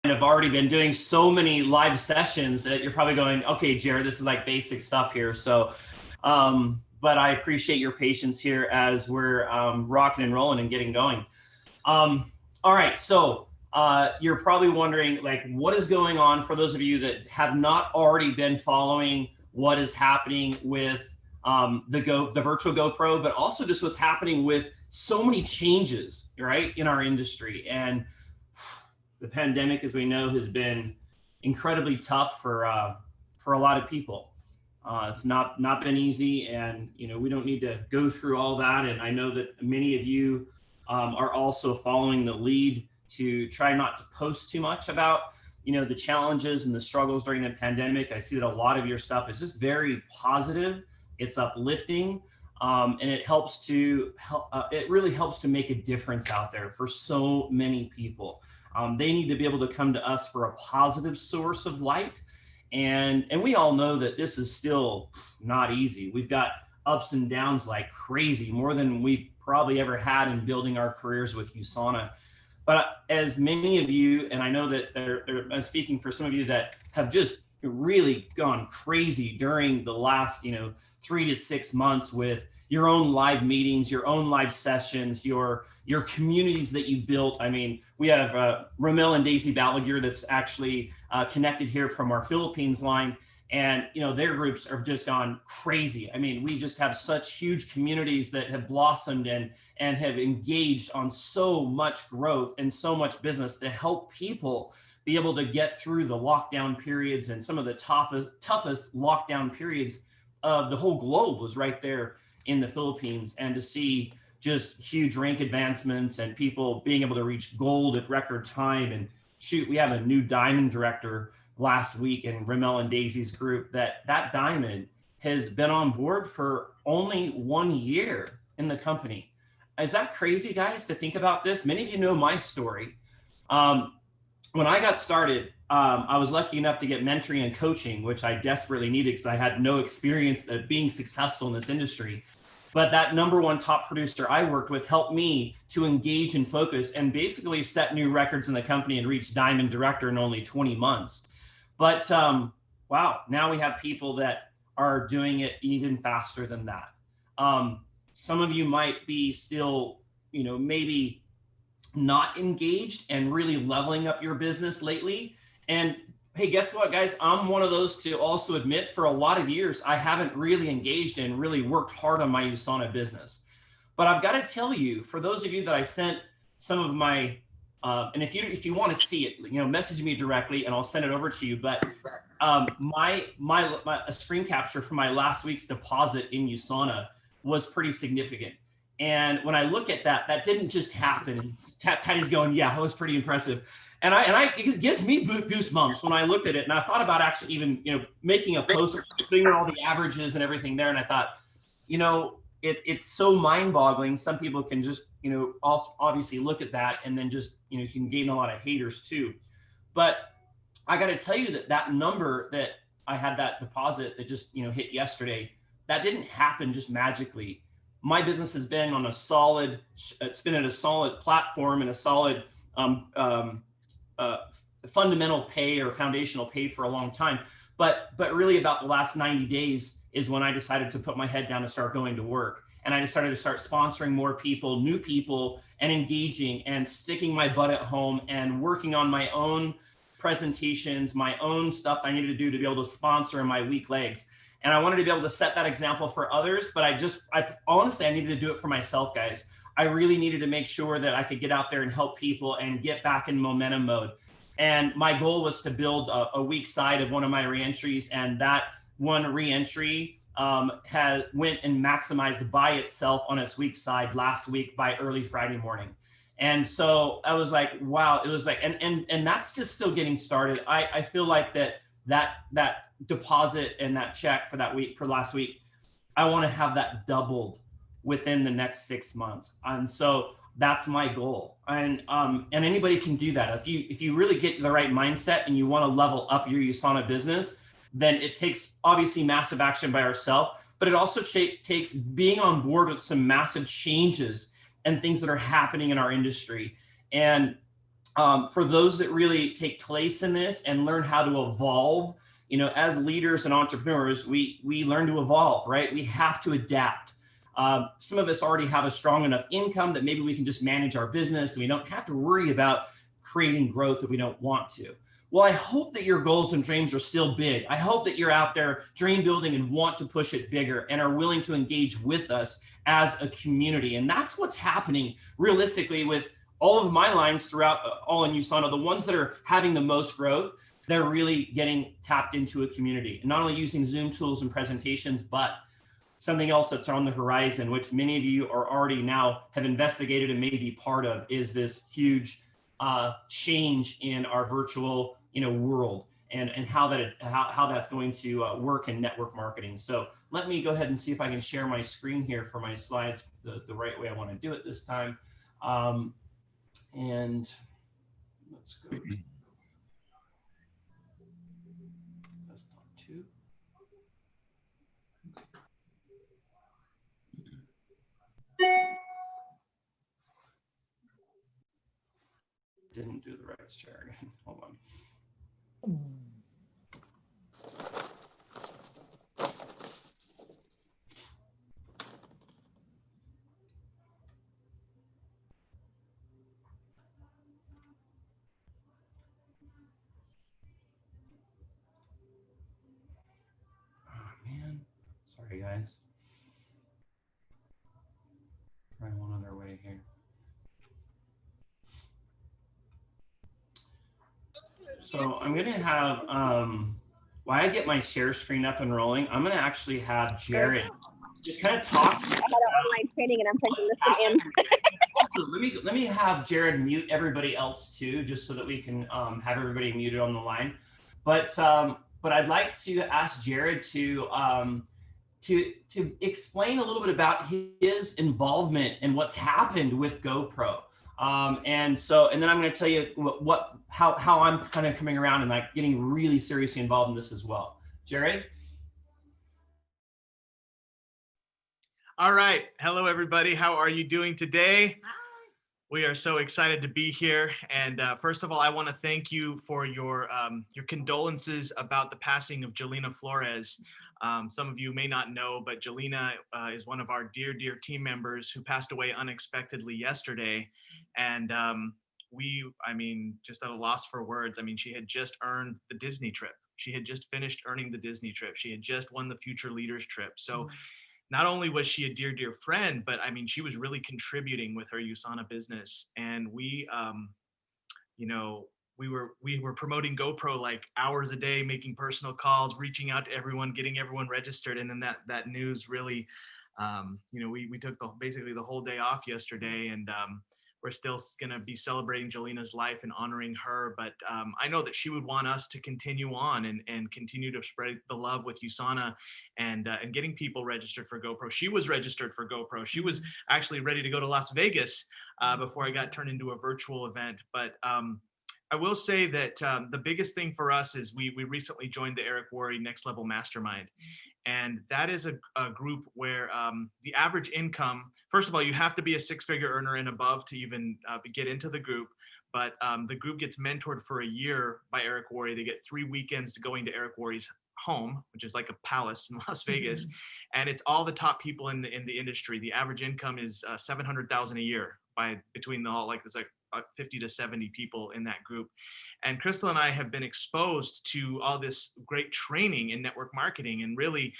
have already been doing so many live sessions that you're probably going, okay, Jared, this is like basic stuff here. So, but I appreciate your patience here as we're rocking and rolling and getting going. All right, so you're probably wondering, like, what is going on for those of you that have not already been following what is happening with the virtual GoPro, but also just what's happening with so many changes, right, in our industry. And the pandemic, as we know, has been incredibly tough for a lot of people. It's not been easy, and we don't need to go through all that. And I know that many of you are also following the lead to try not to post too much about the challenges and the struggles during the pandemic. I see that a lot of your stuff is just very positive. It's uplifting, and it helps to it really helps to make a difference out there for so many people. They need to be able to come to us for a positive source of light. And we all know that this is still not easy. We've got ups and downs like crazy, more than we've probably ever had in building our careers with USANA. But as many of you, and I know that I'm speaking for some of you that have just really gone crazy during the last 3 to 6 months with your own live meetings, your own live sessions, your communities that you built. I mean, we have Romel and Daisy Balaguer that's actually connected here from our Philippines line, and their groups have just gone crazy. I mean, we just have such huge communities that have blossomed and have engaged on so much growth and so much business to help people be able to get through the lockdown periods, and some of the toughest lockdown periods of the whole globe was right there in the Philippines. And to see just huge rank advancements and people being able to reach gold at record time. And shoot, we have a new diamond director last week in Rommel and Daisy's group that diamond has been on board for only 1 year in the company. Is that crazy, guys, to think about this? Many of you know my story. When I got started, I was lucky enough to get mentoring and coaching, which I desperately needed because I had no experience of being successful in this industry. But that #1 top producer I worked with helped me to engage and focus and basically set new records in the company and reach diamond director in only 20 months. But wow, now we have people that are doing it even faster than that. Some of you might be still, maybe not engaged and really leveling up your business lately. And hey, guess what, guys? I'm one of those to also admit for a lot of years, I haven't really engaged and really worked hard on my USANA business. But I've got to tell you, for those of you that I sent some of my, and if you want to see it, message me directly and I'll send it over to you. But a screen capture from my last week's deposit in USANA was pretty significant. And when I look at that, that didn't just happen. Patty's going, yeah, that was pretty impressive. And it gives me goosebumps when I looked at it. And I thought about actually even, making a post, putting in all the averages and everything there. And I thought, it's so mind boggling. Some people can just, also obviously look at that and then just, you can gain a lot of haters too. But I got to tell you that number that I had, that deposit that just, hit yesterday, that didn't happen just magically. My business has been on it's been at a solid platform and a solid fundamental pay or foundational pay for a long time. But really about the last 90 days is when I decided to put my head down and start going to work. And I decided to start sponsoring more people, new people, and engaging and sticking my butt at home and working on my own presentations, my own stuff I needed to do to be able to sponsor in my weak legs. And I wanted to be able to set that example for others, but I honestly, I needed to do it for myself, guys. I really needed to make sure that I could get out there and help people and get back in momentum mode. And my goal was to build a weak side of one of my reentries, and that one reentry went and maximized by itself on its weak side last week by early Friday morning. And so I was like, wow, it was like, and that's just still getting started. I feel like that deposit and that check for that week, for last week, I want to have that doubled within the next 6 months. And so that's my goal. And anybody can do that. If you really get the right mindset and you want to level up your USANA business, then it takes obviously massive action by ourselves, but it also takes being on board with some massive changes and things that are happening in our industry. And for those that really take place in this and learn how to evolve, as leaders and entrepreneurs, we learn to evolve, right? We have to adapt. Some of us already have a strong enough income that maybe we can just manage our business and we don't have to worry about creating growth if we don't want to. Well, I hope that your goals and dreams are still big. I hope that you're out there dream building and want to push it bigger and are willing to engage with us as a community. And that's what's happening realistically with all of my lines throughout all in USANA. The ones that are having the most growth, they're really getting tapped into a community, and not only using Zoom tools and presentations, but something else that's on the horizon, which many of you are already now have investigated and may be part of, is this huge change in our virtual world and how that's going to work in network marketing. So let me go ahead and see if I can share my screen here for my slides the right way I want to do it this time. And let's go to desktop 2. Didn't do the right share again. Hold on. Man, sorry guys. Try one other way here. So I'm gonna have while I get my share screen up and rolling, I'm gonna actually have Jared just kind of talk. I had an online training and I'm taking this one in. Also, let me have Jared mute everybody else too, just so that we can have everybody muted on the line. But I'd like to ask Jared to explain a little bit about his involvement and what's happened with GoPro. And then I'm going to tell you how I'm kind of coming around and like getting really seriously involved in this as well. Jared? All right. Hello, everybody. How are you doing today? We are so excited to be here. And first of all, I want to thank you for your condolences about the passing of Jelena Flores. Some of you may not know, but Jelena is one of our dear, dear team members who passed away unexpectedly yesterday. And just at a loss for words. I mean, she had just earned the Disney trip. She had just finished earning the Disney trip. She had just won the Future Leaders trip. So not only was she a dear, dear friend, but I mean, she was really contributing with her USANA business. And we were promoting GoPro like hours a day, making personal calls, reaching out to everyone, getting everyone registered. And then that news really, we took basically the whole day off yesterday, and we're still going to be celebrating Jelena's life and honoring her. But I know that she would want us to continue on and continue to spread the love with USANA and getting people registered for GoPro. She was registered for GoPro. She was actually ready to go to Las Vegas before I got turned into a virtual event. But I will say that the biggest thing for us is we recently joined the Eric Worre Next Level Mastermind. And that is a group where the average income, first of all, you have to be a six-figure earner and above to even get into the group. But the group gets mentored for a year by Eric Worre. They get 3 weekends going to Eric Worre's home, which is like a palace in Las Vegas. And it's all the top people in the industry. The average income is $700,000 a year between there's like 50 to 70 people in that group. And Crystal and I have been exposed to all this great training in network marketing and really,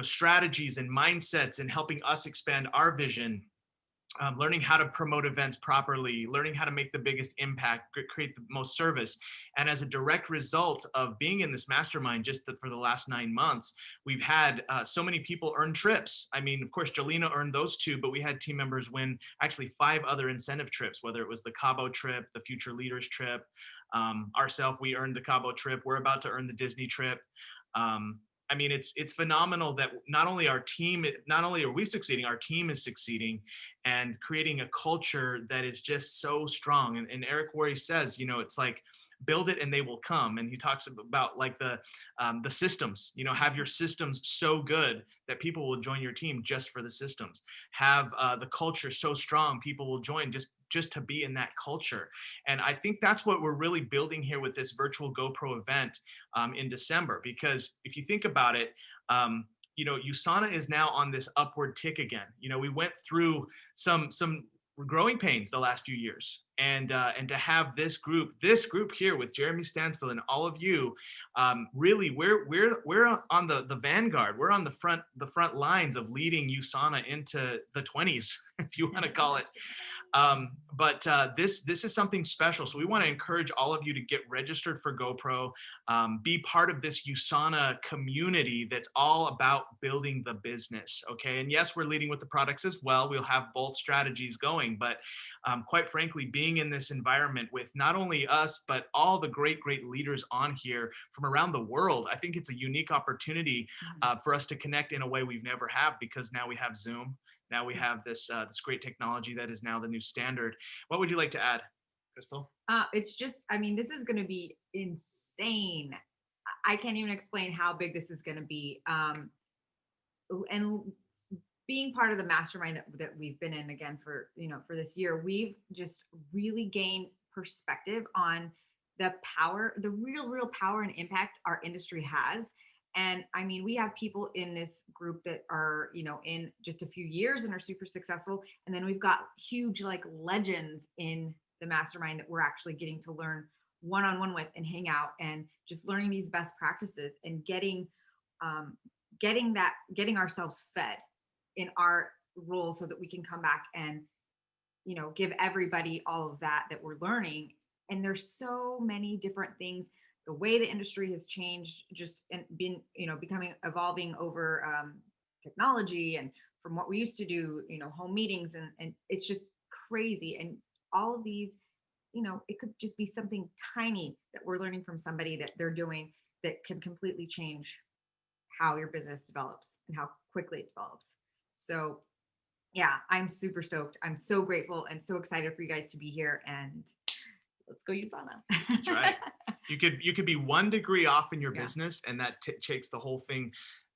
strategies and mindsets and helping us expand our vision, learning how to promote events properly, learning how to make the biggest impact, create the most service. And as a direct result of being in this mastermind for the last 9 months, we've had so many people earn trips. I mean, of course, Jelena earned those 2, but we had team members win actually 5 other incentive trips, whether it was the Cabo trip, the Future Leaders trip. Ourselves, we earned the Cabo trip. We're about to earn the Disney trip. I mean, it's phenomenal that not only are we succeeding, our team is succeeding and creating a culture that is just so strong. And Eric Worre says, it's like, build it and they will come. And he talks about like the systems, have your systems so good that people will join your team just for the systems. Have the culture so strong, people will join just just to be in that culture. And I think that's what we're really building here with this virtual GoPro event in December, because if you think about it, you know, USANA is now on this upward tick again. You know, we went through some growing pains the last few years, and to have this group here with Jeremy Stansfield and all of you, really we're on the vanguard. We're on the front lines of leading USANA into the 20s, if you want to call it. But this is something special. So we want to encourage all of you to get registered for GoPro, be part of this USANA community that's all about building the business. Okay. And yes, we're leading with the products as well. We'll have both strategies going, but quite frankly, being in this environment with not only us, but all the great leaders on here from around the world, I think it's a unique opportunity for us to connect in a way we've never have, because now we have Zoom. Now we have this great technology that is now the new standard. What would you like to add, Crystal? It's just, I mean, this is going to be insane. I can't even explain how big this is going to be. And being part of the mastermind that we've been in again for this year, we've just really gained perspective on the power, the real power and impact our industry has. And I mean, we have people in this group that are, you know, in just a few years and are super successful. And then we've got huge like legends in the mastermind that we're actually getting to learn one-on-one with and hang out and just learning these best practices and getting ourselves fed in our role so that we can come back and, you know, give everybody all of that we're learning. And there's so many different things. The way the industry has changed, just and been, you know, evolving over technology, and from what we used to do, you know, home meetings, and it's just crazy. And all of these, you know, it could just be something tiny that we're learning from somebody that they're doing that can completely change how your business develops and how quickly it develops. So yeah, I'm super stoked. I'm so grateful and so excited for you guys to be here, and let's go USANA. That's right. You could be 1 degree off in your business, and that takes the whole thing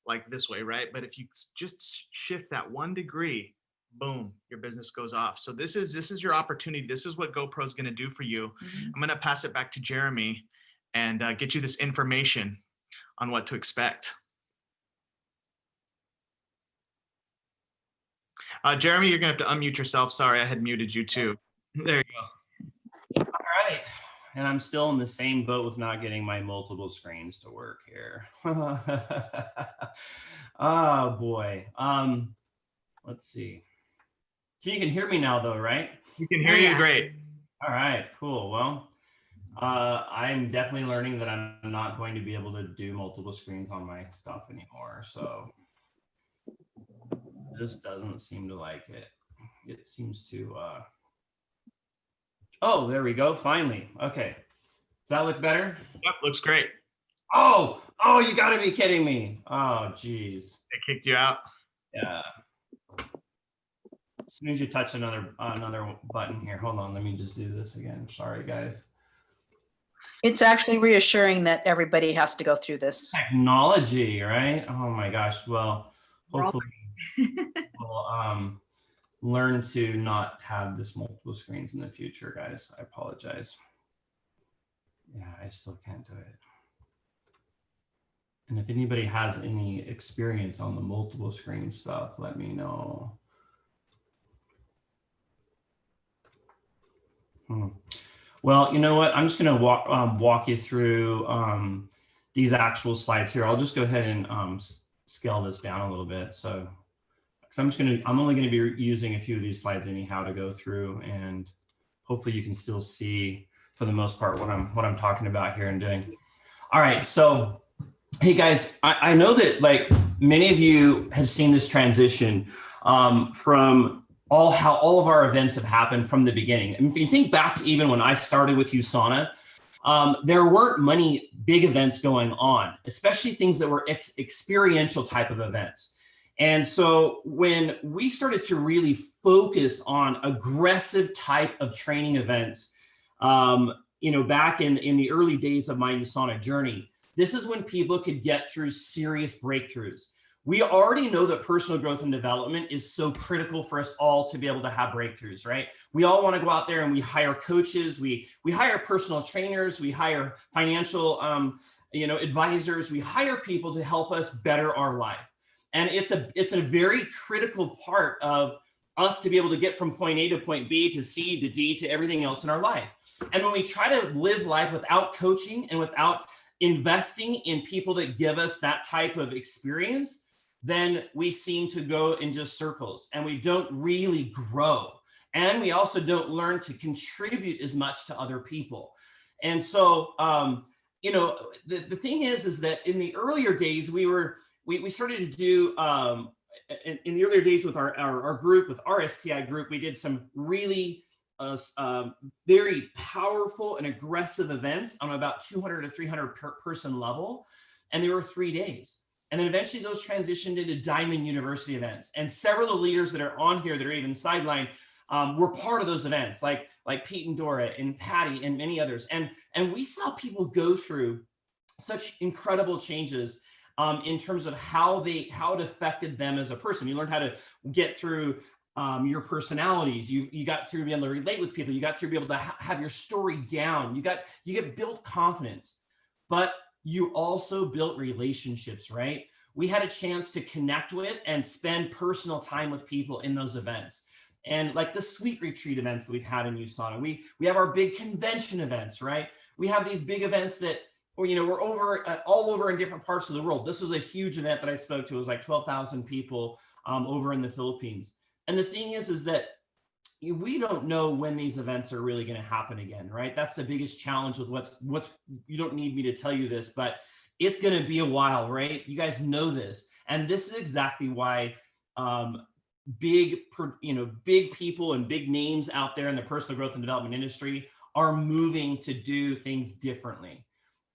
like this way, right? But if you just shift that 1 degree, boom, your business goes off. So this is your opportunity. This is what GoPro is going to do for you. Mm-hmm. I'm going to pass it back to Jeremy and get you this information on what to expect. Jeremy, you're going to have to unmute yourself. Sorry, I had muted you too. There you go. All right. And I'm still in the same boat with not getting my multiple screens to work here. Oh boy. Let's see. You can hear me now though, right? You can hear you great. All right, cool. Well, I'm definitely learning that I'm not going to be able to do multiple screens on my stuff anymore. So this doesn't seem to like it. It seems to, oh, there we go. Finally. Okay. Does that look better? Yep. Looks great. Oh, you gotta be kidding me. Oh, geez. They kicked you out. Yeah. As soon as you touch another button here, hold on, let me just do this again. Sorry, guys. It's actually reassuring that everybody has to go through this. Technology, right? Oh my gosh. Well, hopefully we'll learn to not have this multiple screens in the future, guys. I apologize. Yeah, I still can't do it. And if anybody has any experience on the multiple screen stuff, let me know. Well, you know what? I'm just going to walk you through these actual slides here. I'll just go ahead and scale this down a little bit. So, because I'm only going to be using a few of these slides anyhow to go through, and hopefully you can still see for the most part what I'm talking about here and doing. All right, so hey guys, I know that like many of you have seen this transition from how all of our events have happened from the beginning. And if you think back to even when I started with USANA, there weren't many big events going on, especially things that were experiential type of events. And so when we started to really focus on aggressive type of training events, you know, back in the early days of my USANA journey, this is when people could get through serious breakthroughs. we already know that personal growth and development is so critical for us all to be able to have breakthroughs, right? We all want to go out there and we hire coaches, we hire personal trainers, we hire financial advisors, we hire people to help us better our life. And it's a very critical part of us to be able to get from point A to point B to C to D to everything else in our life. And when we try to live life without coaching and without investing in people that give us that type of experience, then we seem to go in just circles and we don't really grow. And we also don't learn to contribute as much to other people. And so, the thing is that in the earlier days, we started to do, in the earlier days with our group, with our STI group, we did some really very powerful and aggressive events on about 200 to 300 person level. And they were 3 days. And then eventually those transitioned into Diamond University events. And several of the leaders that are on here that are even sidelined were part of those events, like Pete and Dora and Patty and many others. And we saw people go through such incredible changes in terms of how it affected them as a person. You learned how to get through your personalities. You got through being able to relate with people. You got through be able to have your story down. You get built confidence, but you also built relationships, right? We had a chance to connect with and spend personal time with people in those events. And like the Sweet Retreat events that we've had in USANA, we have our big convention events, right? We have these big events that, we're over all over in different parts of the world. This was a huge event that I spoke to. It was like 12,000 people over in the Philippines. And the thing is that we don't know when these events are really going to happen again, right? That's the biggest challenge with what's, you don't need me to tell you this, but it's going to be a while, right? You guys know this. And this is exactly why big people and big names out there in the personal growth and development industry are moving to do things differently.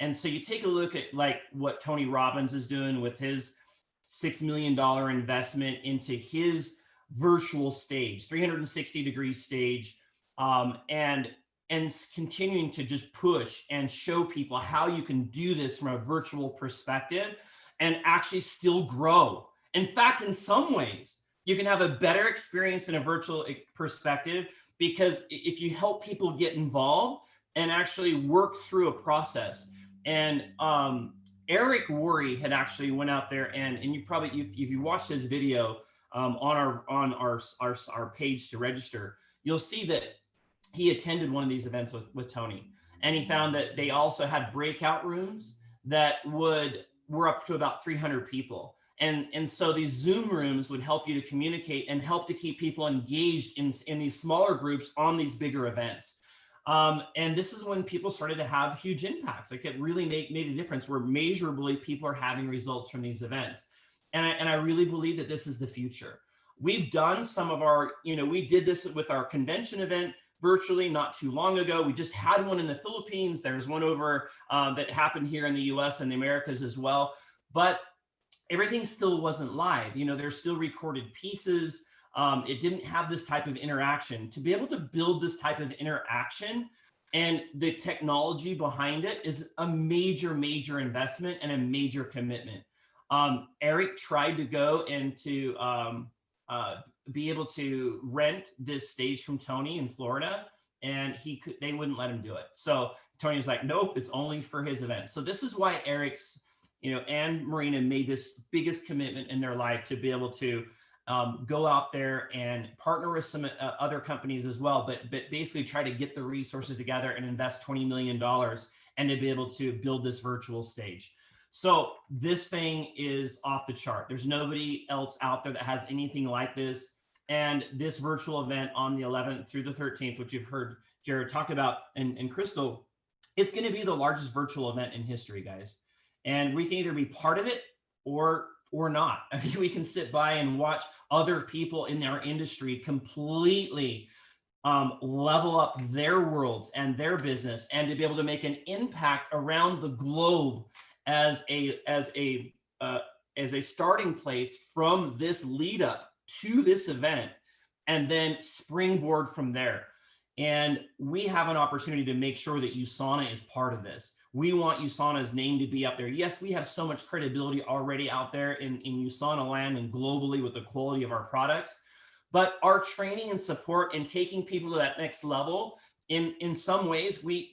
And so you take a look at like what Tony Robbins is doing with his $6 million investment into his virtual stage, 360-degree stage, and continuing to just push and show people how you can do this from a virtual perspective and actually still grow. In fact, in some ways, you can have a better experience in a virtual perspective because if you help people get involved and actually work through a process. And Eric Worre had actually went out there and you probably, if you watched his video on our page to register, you'll see that he attended one of these events with Tony, and he found that they also had breakout rooms that were up to about 300 people. And so these Zoom rooms would help you to communicate and help to keep people engaged in these smaller groups on these bigger events. And this is when people started to have huge impacts. Like it really made a difference where measurably people are having results from these events. And I really believe that this is the future. We've done some of our, we did this with our convention event virtually not too long ago. We just had one in the Philippines. There's one over that happened here in the US and the Americas as well. But everything still wasn't live. There's still recorded pieces. It didn't have this type of interaction. To be able to build this type of interaction and the technology behind it is a major, major investment and a major commitment. Eric tried to go and to be able to rent this stage from Tony in Florida, and they wouldn't let him do it. So Tony was like, nope, it's only for his event. So this is why Eric's, and Marina made this biggest commitment in their life to be able to go out there and partner with some other companies as well, but basically try to get the resources together and invest $20 million and to be able to build this virtual stage. So this thing is off the chart. There's nobody else out there that has anything like this. And this virtual event on the 11th through the 13th, which you've heard Jared talk about and Crystal, it's going to be the largest virtual event in history, guys. And we can either be part of it or not. I mean, we can sit by and watch other people in our industry completely level up their worlds and their business, and to be able to make an impact around the globe as a starting place from this lead up to this event, and then springboard from there. And we have an opportunity to make sure that USANA is part of this. We want USANA's name to be up there. Yes, we have so much credibility already out there in USANA land and globally with the quality of our products, but our training and support and taking people to that next level, in some ways, we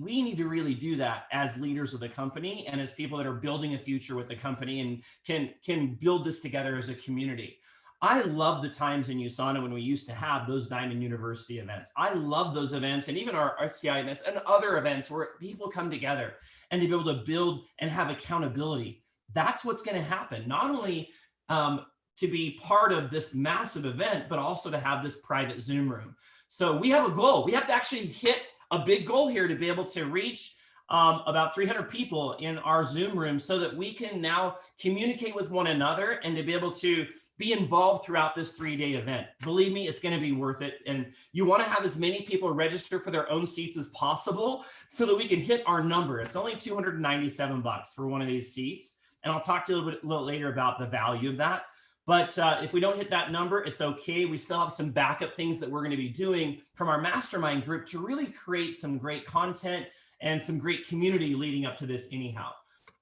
need to really do that as leaders of the company and as people that are building a future with the company and can build this together as a community. I love the times in USANA when we used to have those Diamond University events. I love those events, and even our STI events and other events where people come together and to be able to build and have accountability. That's what's going to happen. Not only to be part of this massive event, but also to have this private Zoom room. So we have a goal. We have to actually hit a big goal here to be able to reach about 300 people in our Zoom room so that we can now communicate with one another and to be able to be involved throughout this 3-day event. Believe me, it's going to be worth it. And you want to have as many people register for their own seats as possible so that we can hit our number. It's only $297 for one of these seats. And I'll talk to you a little later about the value of that. But if we don't hit that number, it's okay. We still have some backup things that we're going to be doing from our mastermind group to really create some great content and some great community leading up to this anyhow.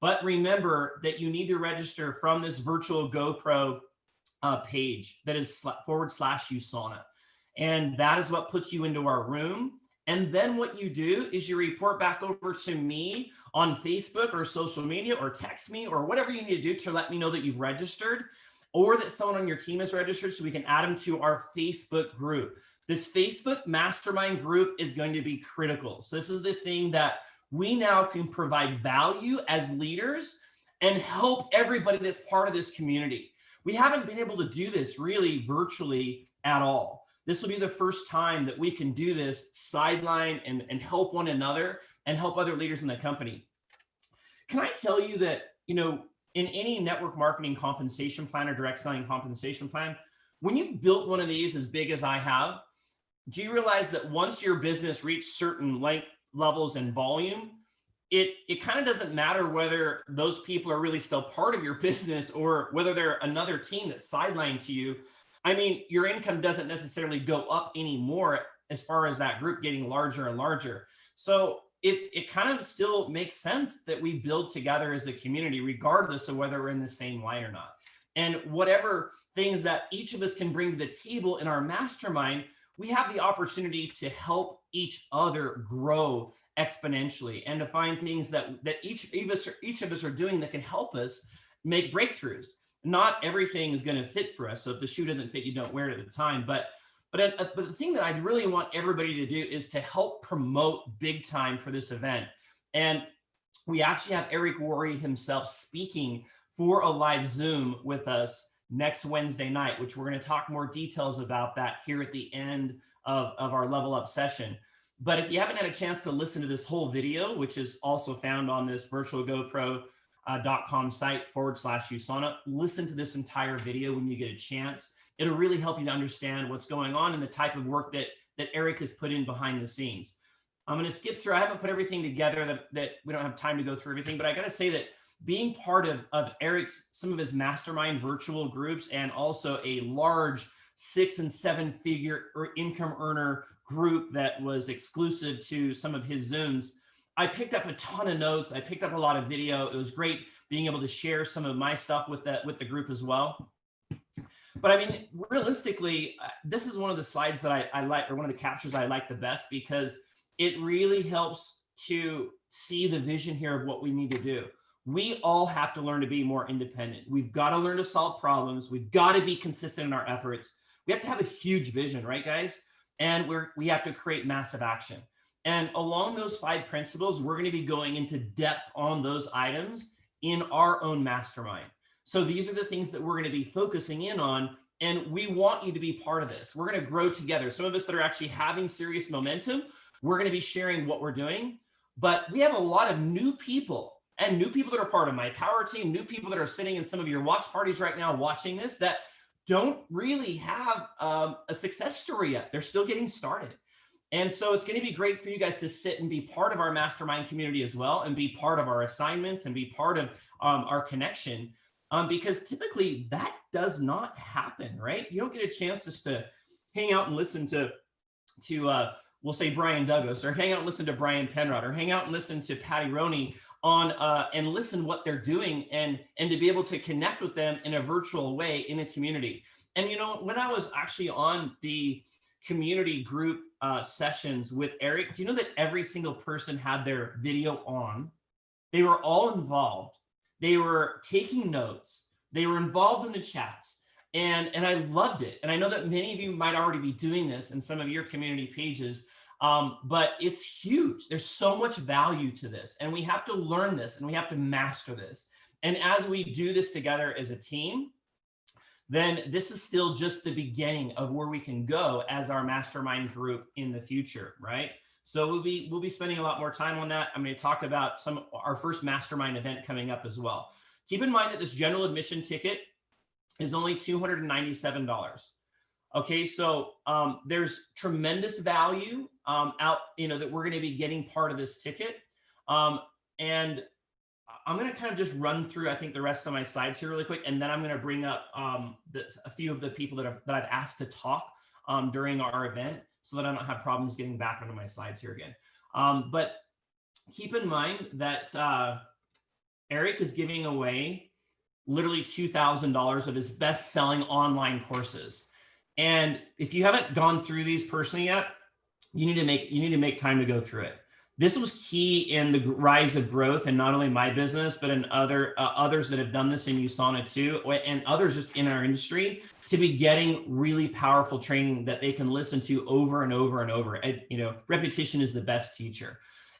But remember that you need to register from this virtual GoPro page that is /USANA. And that is what puts you into our room. And then what you do is you report back over to me on Facebook or social media or text me or whatever you need to do to let me know that you've registered, or that someone on your team is registered so we can add them to our Facebook group. This Facebook mastermind group is going to be critical. So this is the thing that we now can provide value as leaders and help everybody that's part of this community. We haven't been able to do this really virtually at all. This will be the first time that we can do this sideline and help one another and help other leaders in the company. Can I tell you that, in any network marketing compensation plan or direct selling compensation plan, when you built one of these as big as I have, do you realize that once your business reached certain levels and volume, it kind of doesn't matter whether those people are really still part of your business or whether they're another team that's sidelined to you. I mean, your income doesn't necessarily go up anymore as far as that group getting larger and larger. So it kind of still makes sense that we build together as a community, regardless of whether we're in the same line or not. And whatever things that each of us can bring to the table in our mastermind, we have the opportunity to help each other grow exponentially and to find things that each of us are doing that can help us make breakthroughs. Not everything is going to fit for us. So if the shoe doesn't fit, you don't wear it at the time. But the thing that I really want everybody to do is to help promote big time for this event. And we actually have Eric Worre himself speaking for a live Zoom with us next Wednesday night, which we're going to talk more details about that here at the end of our Level Up session. But if you haven't had a chance to listen to this whole video, which is also found on this virtualgopro.com site /USANA, listen to this entire video when you get a chance. It'll really help you to understand what's going on and the type of work that Eric has put in behind the scenes. I'm going to skip through. I haven't put everything together that we don't have time to go through everything, but I got to say that being part of Eric's, some of his mastermind virtual groups, and also a large 6- and 7-figure income earner group that was exclusive to some of his Zooms, I picked up a ton of notes. I picked up a lot of video. It was great being able to share some of my stuff with the group as well. But I mean, realistically, this is one of the slides that I like, or one of the captures I like the best, because it really helps to see the vision here of what we need to do. We all have to learn to be more independent. We've got to learn to solve problems. We've got to be consistent in our efforts. We have to have a huge vision, right, guys? And we have to create massive action. And along those 5 principles, we're going to be going into depth on those items in our own mastermind. So these are the things that we're going to be focusing in on, and we want you to be part of this. We're going to grow together. Some of us that are actually having serious momentum, we're going to be sharing what we're doing, but we have a lot of new people, and new people that are part of my power team, new people that are sitting in some of your watch parties right now watching this that don't really have a success story yet. They're still getting started. And so it's going to be great for you guys to sit and be part of our mastermind community as well, and be part of our assignments and be part of our connection. Because typically that does not happen, right? You don't get a chance just to hang out and listen to we'll say Brian Douglas, or hang out and listen to Brian Penrod, or hang out and listen to Patty Roney on and listen what they're doing, and to be able to connect with them in a virtual way in a community. And when I was actually on the community group sessions with Eric, do you know that every single person had their video on? They were all involved. They were taking notes. They were involved in the chats. And I loved it. And I know that many of you might already be doing this in some of your community pages, but it's huge. There's so much value to this, and we have to learn this, and we have to master this. And as we do this together as a team, then this is still just the beginning of where we can go as our mastermind group in the future, right? So we'll be spending a lot more time on that. I'm going to talk about our first mastermind event coming up as well. Keep in mind that this general admission ticket is only $297. Okay, so there's tremendous value out, that we're going to be getting part of this ticket. And I'm going to kind of just run through, I think, the rest of my slides here really quick, and then I'm going to bring up a few of the people that I've asked to talk during our event, so that I don't have problems getting back onto my slides here again. But keep in mind that Eric is giving away literally $2,000 of his best-selling online courses. And if you haven't gone through these personally yet, you need to make time to go through it. This was key in the rise of growth, and not only my business, but in others that have done this in USANA too, and others just in our industry, to be getting really powerful training that they can listen to over and over and over. Repetition is the best teacher,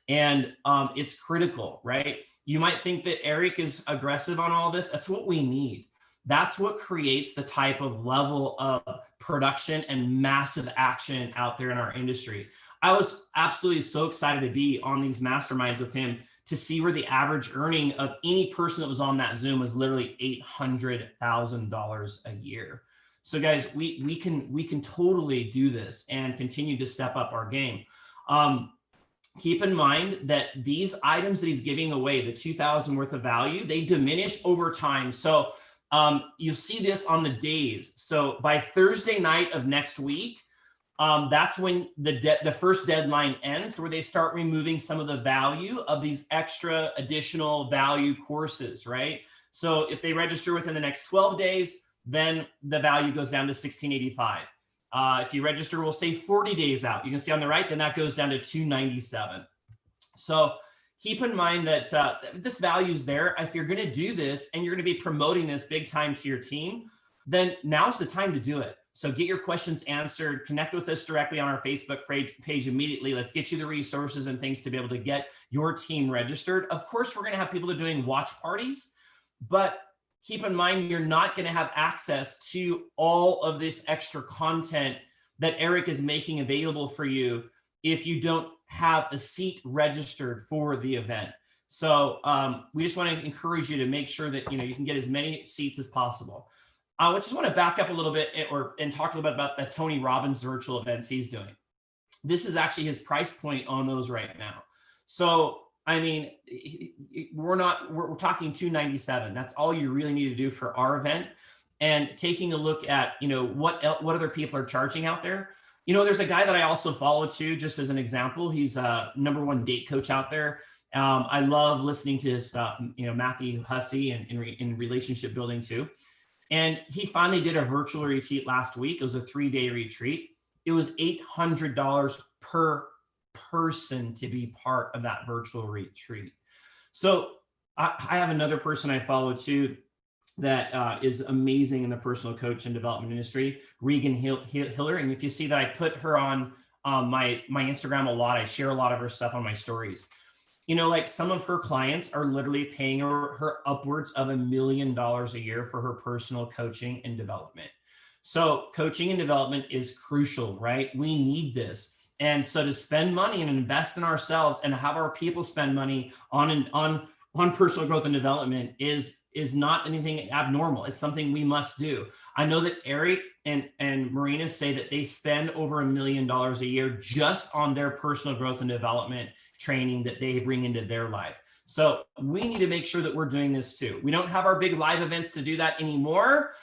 and it's critical, right? You might think that Eric is aggressive on all this. That's what we need. That's what creates the type of level of production and massive action out there in our industry. I was absolutely so excited to be on these masterminds with him, to see where the average earning of any person that was on that Zoom was literally $800,000 a year. So guys, we can totally do this and continue to step up our game. Keep in mind that these items that he's giving away, the 2,000 worth of value, they diminish over time. So you see this on the days. So by Thursday night of next week, that's when the first deadline ends, where they start removing some of the value of these extra additional value courses, right? So if they register within the next 12 days, then the value goes down to $1,685. If you register, we'll say 40 days out, you can see on the right, then that goes down to $297. So keep in mind that this value is there. If you're going to do this and you're going to be promoting this big time to your team, then now's the time to do it. So get your questions answered, connect with us directly on our Facebook page immediately. Let's get you the resources and things to be able to get your team registered. Of course, we're going to have people that are doing watch parties, but keep in mind, you're not going to have access to all of this extra content that Eric is making available for you if you don't have a seat registered for the event. So we just want to encourage you to make sure that you can get as many seats as possible. I just want to back up a little bit and talk a little bit about the Tony Robbins virtual events he's doing. This is actually his price point on those right now. So, I mean, we're talking $297. That's all you really need to do for our event. And taking a look at, what other people are charging out there. There's a guy that I also follow too, just as an example. He's a #1 date coach out there. I love listening to his stuff, Matthew Hussey, and in relationship building too. And he finally did a virtual retreat last week. It was a 3-day retreat. It was $800 per person to be part of that virtual retreat. So I have another person I follow too that is amazing in the personal coach and development industry, Regan Hiller. And if you see that I put her on my Instagram a lot, I share a lot of her stuff on my stories. Like some of her clients are literally paying her upwards of $1 million a year for her personal coaching and development. So coaching and development is crucial, right? We need this. And so to spend money and invest in ourselves and have our people spend money on personal growth and development is not anything abnormal. It's something we must do. I know that Eric and Marina say that they spend over $1 million a year just on their personal growth and development training that they bring into their life. So we need to make sure that we're doing this too. We don't have our big live events to do that anymore,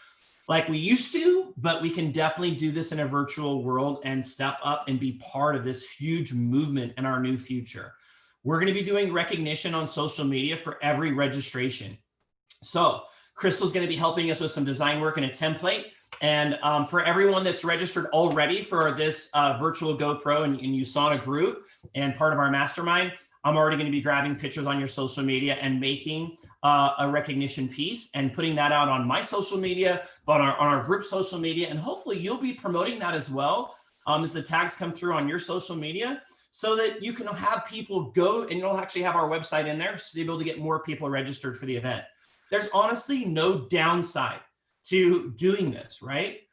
like we used to, but we can definitely do this in a virtual world and step up and be part of this huge movement in our new future. We're going to be doing recognition on social media for every registration. So Crystal's going to be helping us with some design work and a template. And for everyone that's registered already for this virtual GoPro and USANA group and part of our mastermind, I'm already going to be grabbing pictures on your social media and making a recognition piece and putting that out on my social media, but on our group social media. And hopefully you'll be promoting that as well as the tags come through on your social media, so that you can have people go, and you'll actually have our website in there, so you'll be able to get more people registered for the event. There's honestly no downside to doing this, right?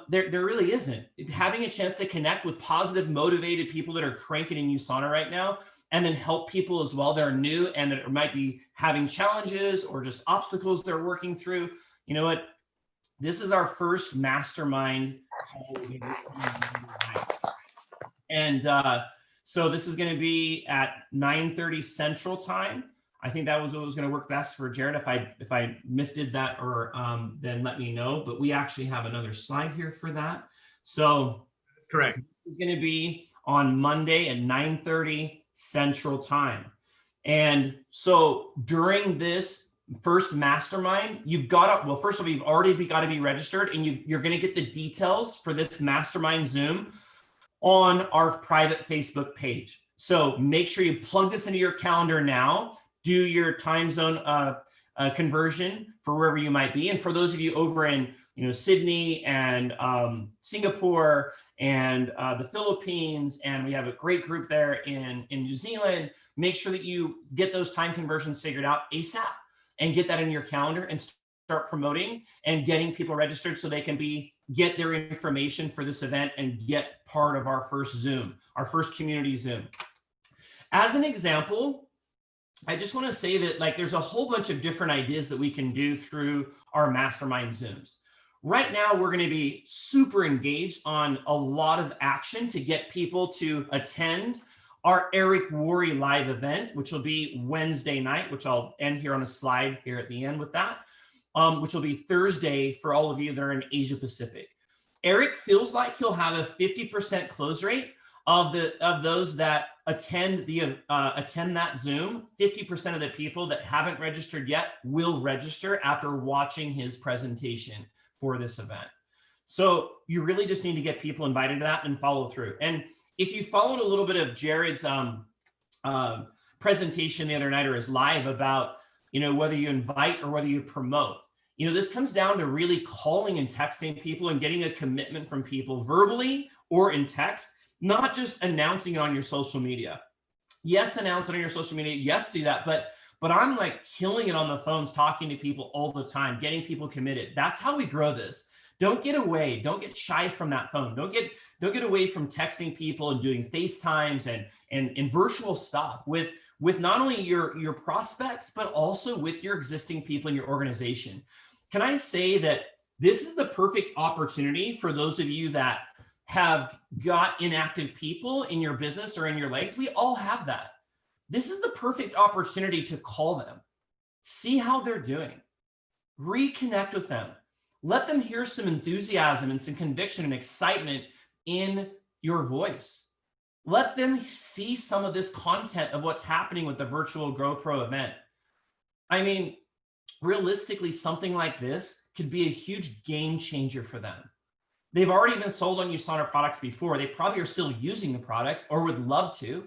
There really isn't. Having a chance to connect with positive, motivated people that are cranking in USANA right now, and then help people as well that are new and that might be having challenges or just obstacles they're working through. You know what? This is our first mastermind call. And so this is going to be at 9:30 Central Time. I think that was what was going to work best for Jared. If I misdid that, or then let me know. But we actually have another slide here for that. So correct. This is going to be on Monday at 9:30 Central Time. And so during this first mastermind, you've got to, well, first of all, you've already got to be registered, and you're going to get the details for this mastermind Zoom on our private Facebook page. So make sure you plug this into your calendar now, do your time zone conversion for wherever you might be. And for those of you over in Sydney and Singapore and the Philippines, and we have a great group there in New Zealand, make sure that you get those time conversions figured out ASAP and get that in your calendar and start promoting and getting people registered so they can get their information for this event and get part of our first Zoom, our first community Zoom. As an example, I just want to say that there's a whole bunch of different ideas that we can do through our mastermind Zooms. Right now, we're going to be super engaged on a lot of action to get people to attend our Eric Worre live event, which will be Wednesday night, which I'll end here on a slide here at the end with that, which will be Thursday for all of you that are in Asia Pacific. Eric feels like he'll have a 50% close rate of those that attend that Zoom. 50% of the people that haven't registered yet will register after watching his presentation for this event. So you really just need to get people invited to that and follow through. And if you followed a little bit of Jared's presentation the other night, or his live, about whether you invite or whether you promote, this comes down to really calling and texting people and getting a commitment from people verbally or in text, not just announcing it on your social media. Yes, announce it on your social media. Yes, do that. But I'm killing it on the phones, talking to people all the time, getting people committed. That's how we grow this. Don't get away. Don't get shy from that phone. Don't get away from texting people and doing FaceTimes and virtual stuff with not only your prospects, but also with your existing people in your organization. Can I say that this is the perfect opportunity for those of you that have got inactive people in your business or in your legs? We all have that. This is the perfect opportunity to call them, see how they're doing, reconnect with them, let them hear some enthusiasm and some conviction and excitement in your voice. Let them see some of this content of what's happening with the virtual GoPro event. I mean, realistically, something like this could be a huge game changer for them. They've already been sold on USANA products before. They probably are still using the products or would love to.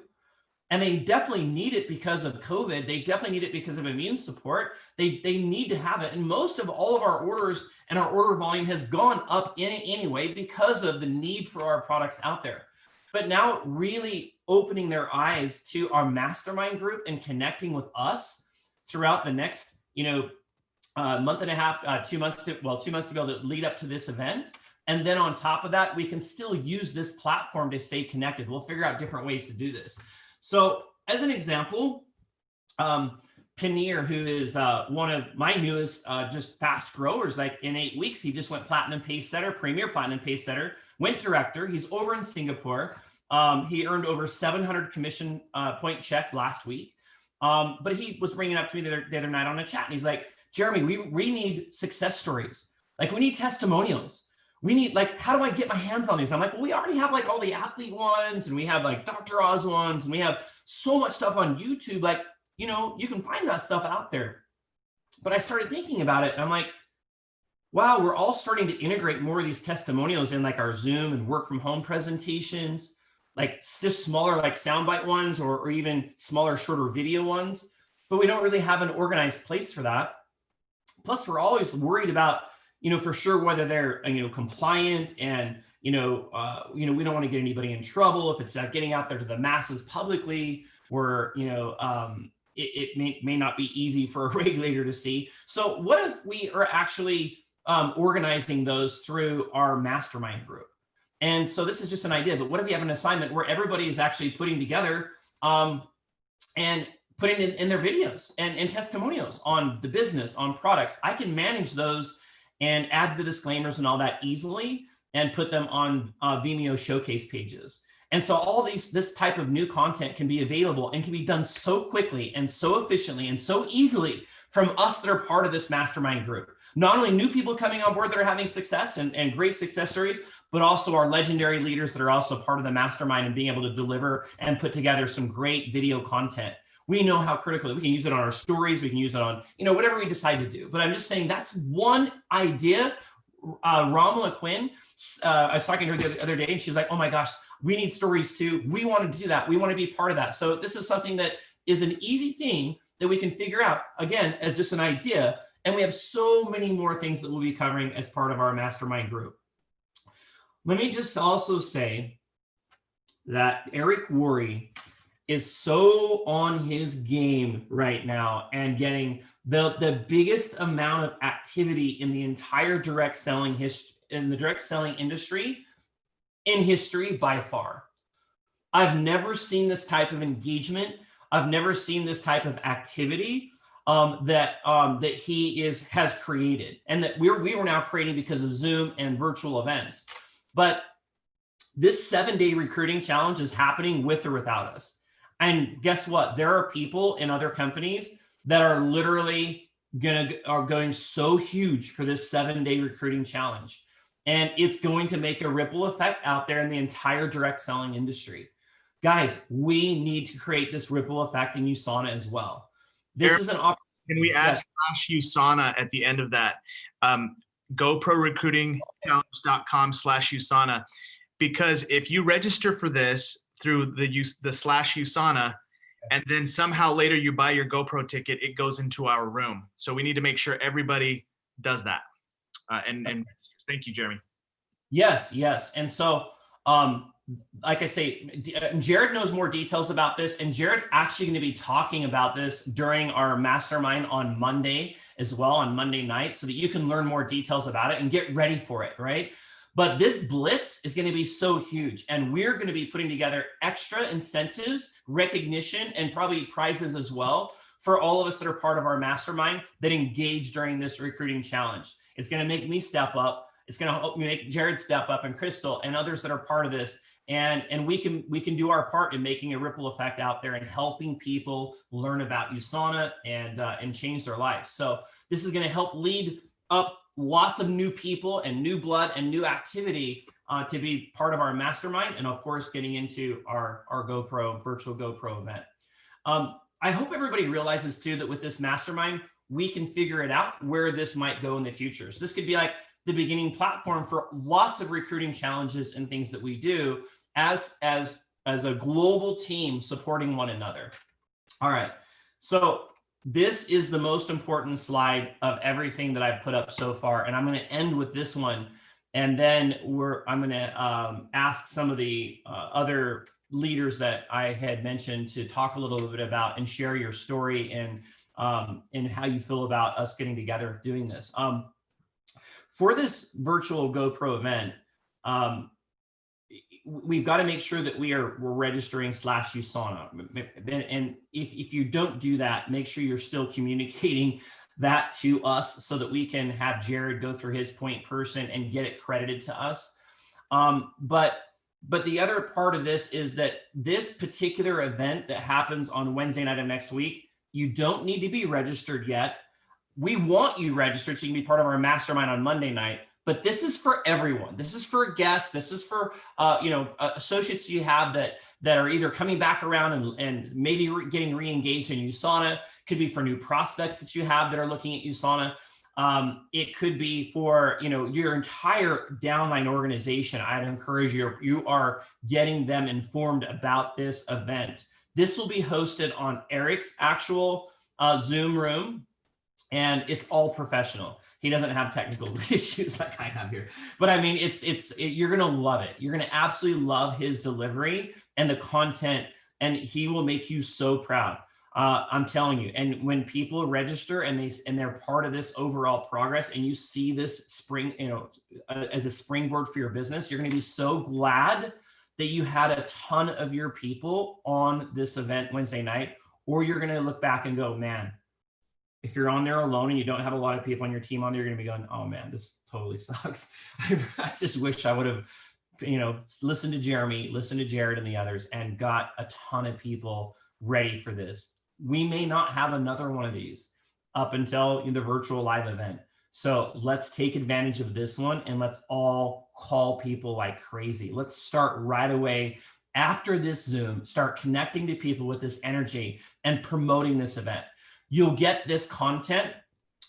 And they definitely need it because of COVID. They definitely need it because of immune support. They need to have it. And most of all of our orders and our order volume has gone up in it anyway because of the need for our products out there. But now really opening their eyes to our mastermind group and connecting with us throughout the next, month and a half, 2 months to be able to lead up to this event. And then on top of that, we can still use this platform to stay connected. We'll figure out different ways to do this. So as an example, Paneer, who is one of my newest just fast growers, in 8 weeks, he just went platinum pace setter, premier platinum pace setter, went director. He's over in Singapore. He earned over 700 commission point check last week. But he was bringing it up to me the other night on a chat. And he's like, Jeremy, we need success stories. Like we need testimonials. We need like, how do I get my hands on these? I'm like, well, we already have like all the athlete ones and we have like Dr. Oz ones and we have so much stuff on YouTube. Like, you know, you can find that stuff out there. But I started thinking about it and I'm like, wow, we're all starting to integrate more of these testimonials in like our Zoom and work from home presentations, like just smaller like soundbite ones or even smaller, shorter video ones. But we don't really have an organized place for that. Plus, we're always worried about, you know, for sure whether they're, you know, compliant and, we don't want to get anybody in trouble if it's getting out there to the masses publicly where, it may not be easy for a regulator to see. So what if we are actually organizing those through our mastermind group? And so this is just an idea, but what if you have an assignment where everybody is actually putting together and putting in their videos and testimonials on the business, on products? I can manage those and add the disclaimers and all that easily and put them on Vimeo showcase pages. And so all this type of new content can be available and can be done so quickly and so efficiently and so easily from us that are part of this mastermind group. Not only new people coming on board that are having success and great success stories, but also our legendary leaders that are also part of the mastermind and being able to deliver and put together some great video content. We know how critical we can use it on our stories. We can use it on, whatever we decide to do. But I'm just saying that's one idea. Ramala Quinn, I was talking to her the other day and she's like, oh my gosh, we need stories too. We want to do that. We want to be part of that. So this is something that is an easy thing that we can figure out, again, as just an idea. And we have so many more things that we'll be covering as part of our mastermind group. Let me just also say that Eric Worre is so on his game right now and getting the biggest amount of activity in the entire direct selling industry in history by far. I've never seen this type of engagement. I've never seen this type of activity that he has created, and that we were now creating because of Zoom and virtual events. But this 7-day recruiting challenge is happening with or without us. And guess what? There are people in other companies that are literally going so huge for this 7-day recruiting challenge. And it's going to make a ripple effect out there in the entire direct selling industry. Guys, we need to create this ripple effect in USANA as well. This is an opportunity. Can we add /USANA at the end of that? GoProRecruitingChallenge.com/USANA. Because if you register for this through the /USANA, and then somehow later you buy your GoPro ticket, it goes into our room. So we need to make sure everybody does that. And thank you, Jeremy. Yes. And so, like I say, Jared knows more details about this, and Jared's actually going to be talking about this during our mastermind on Monday as well, on Monday night, so that you can learn more details about it and get ready for it, right? But this blitz is going to be so huge, and we're going to be putting together extra incentives, recognition, and probably prizes as well for all of us that are part of our mastermind that engage during this recruiting challenge. It's going to make me step up. It's going to help me make Jared step up, and Crystal and others that are part of this. And we can do our part in making a ripple effect out there and helping people learn about USANA and change their lives. So this is going to help lead up lots of new people and new blood and new activity to be part of our mastermind, and of course getting into our virtual GoPro event. I hope everybody realizes too that with this mastermind we can figure it out where this might go in the future. So this could be like the beginning platform for lots of recruiting challenges and things that we do as a global team supporting one another. All right, so this is the most important slide of everything that I've put up so far, and I'm going to end with this one, and then I'm going to ask some of the other leaders that I had mentioned to talk a little bit about and share your story and how you feel about us getting together doing this. For this virtual GoPro event, we've got to make sure that we're registering /USANA. And if you don't do that, make sure you're still communicating that to us so that we can have Jared go through his point person and get it credited to us. But the other part of this is that this particular event that happens on Wednesday night of next week, you don't need to be registered yet. we want you registered so you can be part of our mastermind on Monday night. But this is for everyone. This is for guests. This is for associates you have that are either coming back around and maybe getting re-engaged in USANA. Could be for new prospects that you have that are looking at USANA. It could be for your entire downline organization. I'd encourage you are getting them informed about this event. This will be hosted on Eric's actual Zoom room, and it's all professional. He doesn't have technical issues like I have here, but I mean, you're going to love it. You're going to absolutely love his delivery and the content, and he will make you so proud. I'm telling you. And when people register and they're part of this overall progress, and you see this as a springboard for your business, you're going to be so glad that you had a ton of your people on this event Wednesday night, or you're going to look back and go, man, if you're on there alone and you don't have a lot of people on your team on there, you're going to be going, oh man, this totally sucks. I just wish I would have, listened to Jeremy, listened to Jared and the others, and got a ton of people ready for this. We may not have another one of these up until the virtual live event. So let's take advantage of this one, and let's all call people like crazy. Let's start right away after this Zoom, start connecting to people with this energy and promoting this event. You'll get this content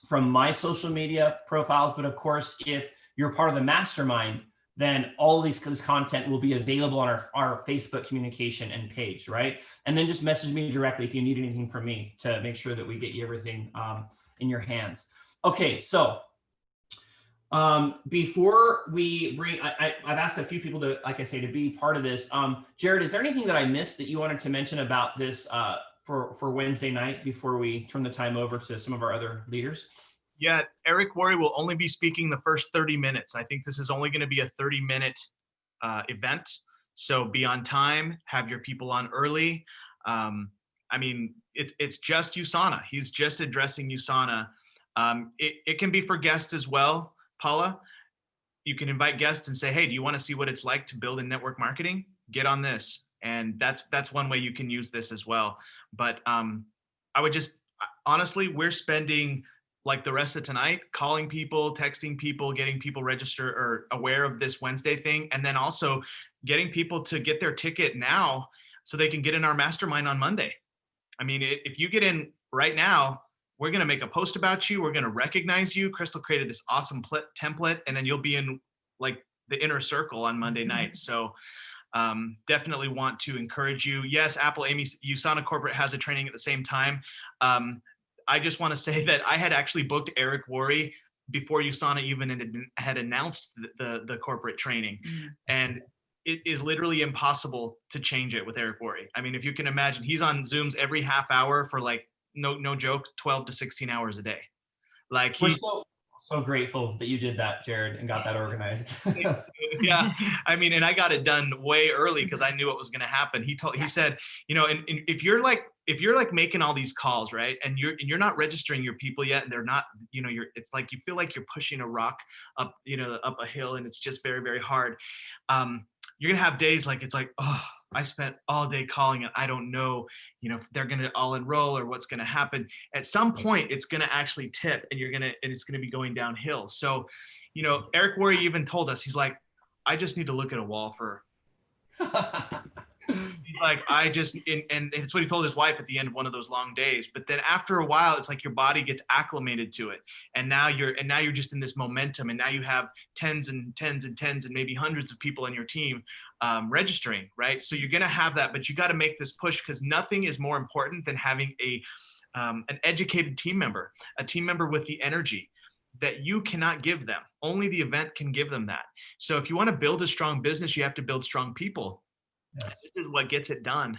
from my social media profiles, but of course, if you're part of the mastermind, then all of this content will be available on our Facebook communication and page, right? And then just message me directly if you need anything from me to make sure that we get you everything in your hands. Okay, so before we bring, I've asked a few people to, like I say, to be part of this. Jared, is there anything that I missed that you wanted to mention about this for Wednesday night before we turn the time over to some of our other leaders? Yeah, Eric Worre will only be speaking the first 30 minutes. I think this is only going to be a 30-minute event. So be on time, have your people on early. I mean, it's just USANA. He's just addressing USANA. It can be for guests as well, Paula. You can invite guests and say, hey, do you want to see what it's like to build in network marketing? Get on this. And that's one way you can use this as well. But I would just, honestly, we're spending like the rest of tonight calling people, texting people, getting people registered or aware of this Wednesday thing. And then also getting people to get their ticket now so they can get in our mastermind on Monday. I mean, if you get in right now, we're going to make a post about you. We're going to recognize you. Crystal created this awesome template, and then you'll be in like the inner circle on Monday night. So definitely want to encourage you. Yes, Apple Amy USANA Corporate has a training at the same time. I just want to say that I had actually booked Eric Worre before USANA even had announced the corporate training. And it is literally impossible to change it with Eric Worre. I mean, if you can imagine, he's on Zooms every half hour for like, no joke, 12 to 16 hours a day. Like We're so grateful that you did that, Jared, and got that organized. Yeah, I mean, and I got it done way early because I knew what was going to happen. He said, and if you're like making all these calls, right, and you're not registering your people yet, and they're not, it's like you feel like you're pushing a rock up, up a hill, and it's just very, very hard. You're gonna have days like it's like, oh, I spent all day calling and I don't know, if they're gonna all enroll or what's gonna happen. At some point, it's gonna actually tip, and it's gonna be going downhill. So, Eric Worre even told us, he's like, I just need to look at a wall for. He's like, and it's what he told his wife at the end of one of those long days. But then after a while, it's like your body gets acclimated to it. And now you're just in this momentum. And now you have tens and tens and tens and maybe hundreds of people on your team registering, right? So you're going to have that, but you got to make this push, because nothing is more important than having an educated team member, a team member with the energy that you cannot give them. Only the event can give them that. So if you want to build a strong business, you have to build strong people. Yes. This is what gets it done.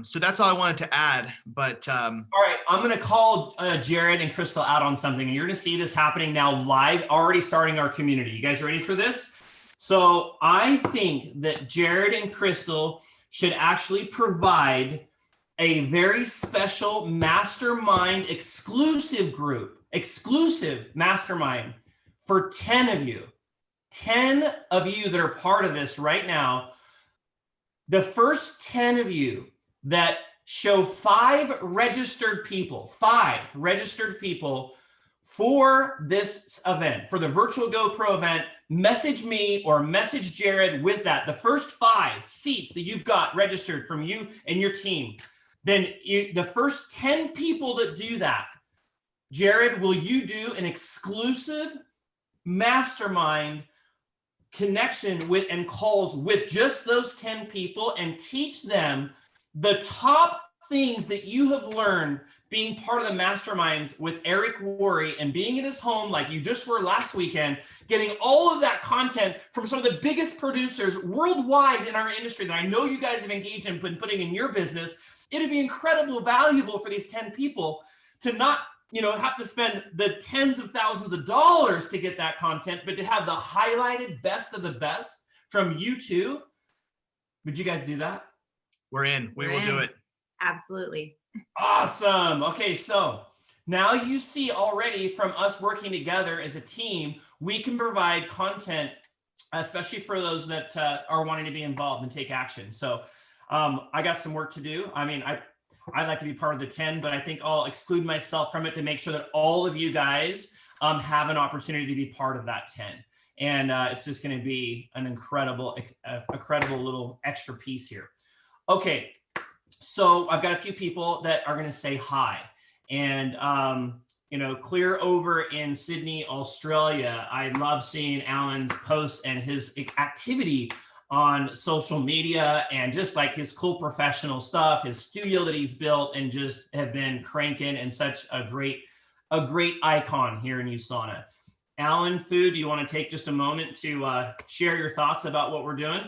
So that's all I wanted to add. But all right, I'm going to call Jared and Crystal out on something, and you're going to see this happening now live, already starting our community. You guys ready for this? So I think that Jared and Crystal should actually provide a very special mastermind exclusive mastermind for 10 of you. 10 of you that are part of this right now. The first 10 of you that show 5 registered people for this event, for the virtual GoPro event, message me or message Jared with that. The first 5 seats that you've got registered from you and your team, then the first 10 people that do that, Jared, will you do an exclusive mastermind connection with and calls with just those 10 people and teach them the top things that you have learned being part of the masterminds with Eric Worre and being in his home like you just were last weekend, getting all of that content from some of the biggest producers worldwide in our industry that I know you guys have engaged in and putting in your business. It'd be incredibly valuable for these 10 people to not, have to spend the tens of thousands of dollars to get that content, but to have the highlighted best of the best from you two. Would you guys do that? We're in. We will do it. Absolutely. Awesome. Okay, so now you see already from us working together as a team, we can provide content, especially for those that are wanting to be involved and take action. So I got some work to do. I mean, I'd like to be part of the 10, but I think I'll exclude myself from it to make sure that all of you guys have an opportunity to be part of that 10. And it's just going to be an incredible little extra piece here. Okay. So I've got a few people that are going to say hi, and clear over in Sydney, Australia. I love seeing Alan's posts and his activity on social media and just like his cool professional stuff, his studio that he's built, and just have been cranking, and such a great icon here in USANA. Alan, Fu, do you want to take just a moment to share your thoughts about what we're doing?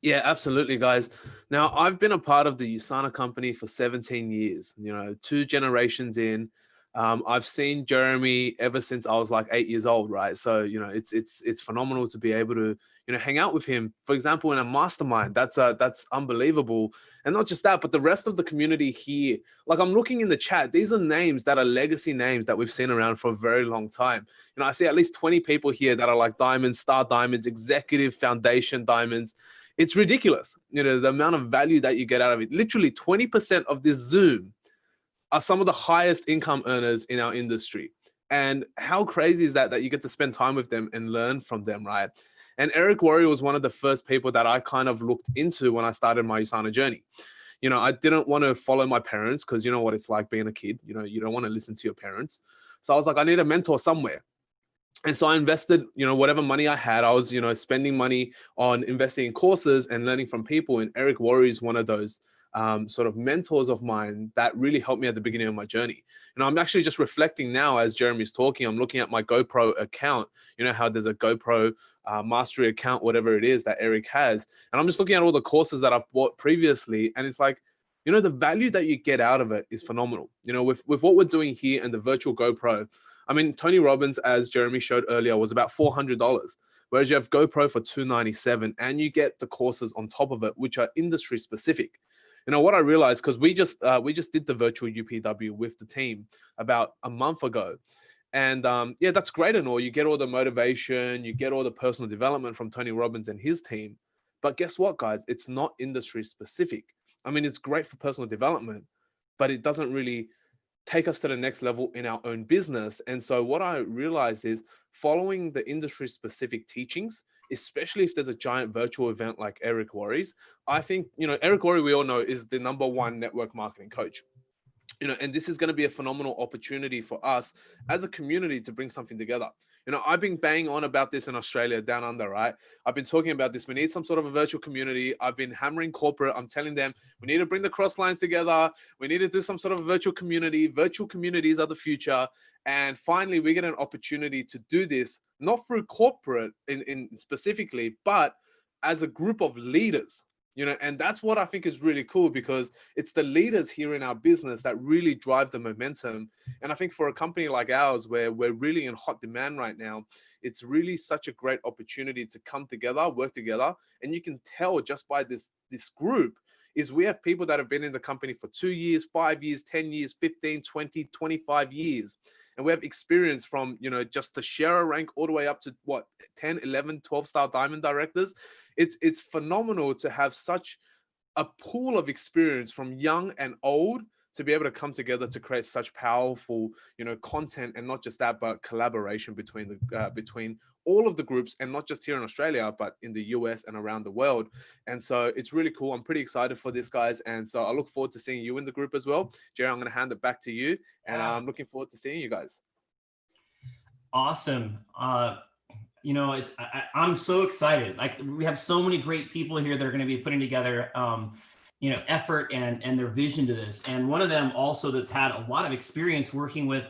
Yeah, absolutely, guys. Now, I've been a part of the USANA company for 17 years, 2 generations in. I've seen Jeremy ever since I was like 8 years old, right? So, it's phenomenal to be able to, hang out with him. For example, in a mastermind, that's unbelievable. And not just that, but the rest of the community here. Like, I'm looking in the chat, these are names that are legacy names that we've seen around for a very long time. I see at least 20 people here that are like diamonds, star diamonds, executive foundation diamonds. It's ridiculous, the amount of value that you get out of it. Literally 20% of this Zoom are some of the highest income earners in our industry. And how crazy is that you get to spend time with them and learn from them, right? And Eric Worre was one of the first people that I kind of looked into when I started my USANA journey. I didn't want to follow my parents because you know what it's like being a kid. You don't want to listen to your parents. So I was like, I need a mentor somewhere. And so I invested, whatever money I had. I was, spending money on investing in courses and learning from people. And Eric Worre is one of those sort of mentors of mine that really helped me at the beginning of my journey. I'm actually just reflecting now as Jeremy's talking. I'm looking at my GoPro account. How there's a GoPro mastery account, whatever it is that Eric has. And I'm just looking at all the courses that I've bought previously. And it's like, the value that you get out of it is phenomenal. With what we're doing here and the virtual GoPro, I mean, Tony Robbins, as Jeremy showed earlier, was about $400, whereas you have GoPro for $297, and you get the courses on top of it, which are industry specific. What I realized, because we just did the virtual UPW with the team about a month ago, and yeah, that's great and all. You get all the motivation, you get all the personal development from Tony Robbins and his team, but guess what, guys? It's not industry specific. I mean, it's great for personal development, but it doesn't really take us to the next level in our own business. And so what I realized is following the industry specific teachings, especially if there's a giant virtual event like Eric Worre's, I think, Eric Worre, we all know, is the #1 network marketing coach. And this is going to be a phenomenal opportunity for us as a community to bring something together. I've been banging on about this in Australia down under, right? I've been talking about this. We need some sort of a virtual community. I've been hammering corporate. I'm telling them we need to bring the cross lines together. We need to do some sort of a virtual community. Virtual communities are the future. And finally, we get an opportunity to do this, not through corporate in specifically, but as a group of leaders. And that's what I think is really cool, because it's the leaders here in our business that really drive the momentum. And I think for a company like ours, where we're really in hot demand right now, it's really such a great opportunity to come together, work together. And you can tell just by this group is we have people that have been in the company for 2 years, 5 years, 10 years, 15, 20, 25 years. And we have experience from, just the sharer rank all the way up to 10, 11, 12-star diamond directors. It's phenomenal to have such a pool of experience from young and old to be able to come together to create such powerful, content, and not just that, but collaboration between all of the groups, and not just here in Australia, but in the US and around the world. And so it's really cool. I'm pretty excited for this, guys. And so I look forward to seeing you in the group as well. Jerry, I'm going to hand it back to you, and I'm looking forward to seeing you guys. Awesome. I'm so excited. Like, we have so many great people here that are going to be putting together, effort and their vision to this. And one of them also that's had a lot of experience working with,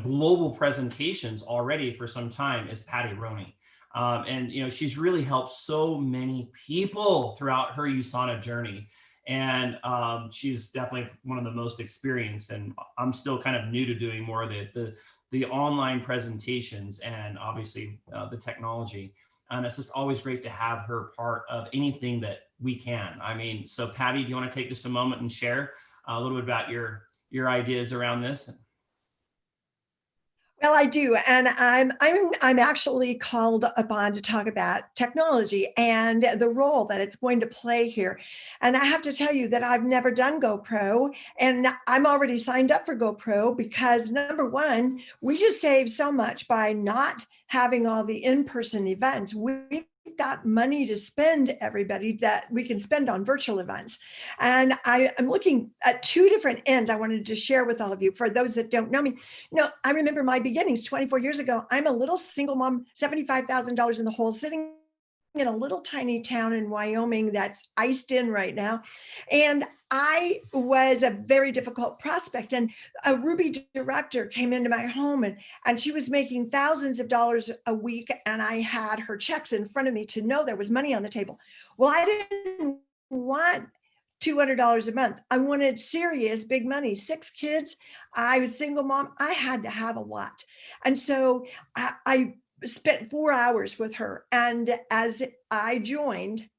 global presentations already for some time is Patty Roney. And she's really helped so many people throughout her USANA journey. And she's definitely one of the most experienced. And I'm still kind of new to doing more of the online presentations and obviously the technology. And it's just always great to have her part of anything that we can. I mean, so Patty, do you want to take just a moment and share a little bit about your ideas around this? Well, I do, and I'm actually called upon to talk about technology and the role that it's going to play here. And I have to tell you that I've never done GoPro, and I'm already signed up for GoPro because, number one, we just save so much by not having all the in-person events. We've got money to spend, everybody, that we can spend on virtual events. And I'm looking at two different ends I wanted to share with all of you. For those that don't know me, I remember my beginnings 24 years ago. I'm a little single mom, $75,000 in the hole, sitting in a little tiny town in Wyoming that's iced in right now. And I was a very difficult prospect. And a Ruby director came into my home, and she was making thousands of dollars a week. And I had her checks in front of me to know there was money on the table. Well, I didn't want $200 a month. I wanted serious big money. 6 kids. I was a single mom. I had to have a lot. And so I spent 4 hours with her. And as I joined,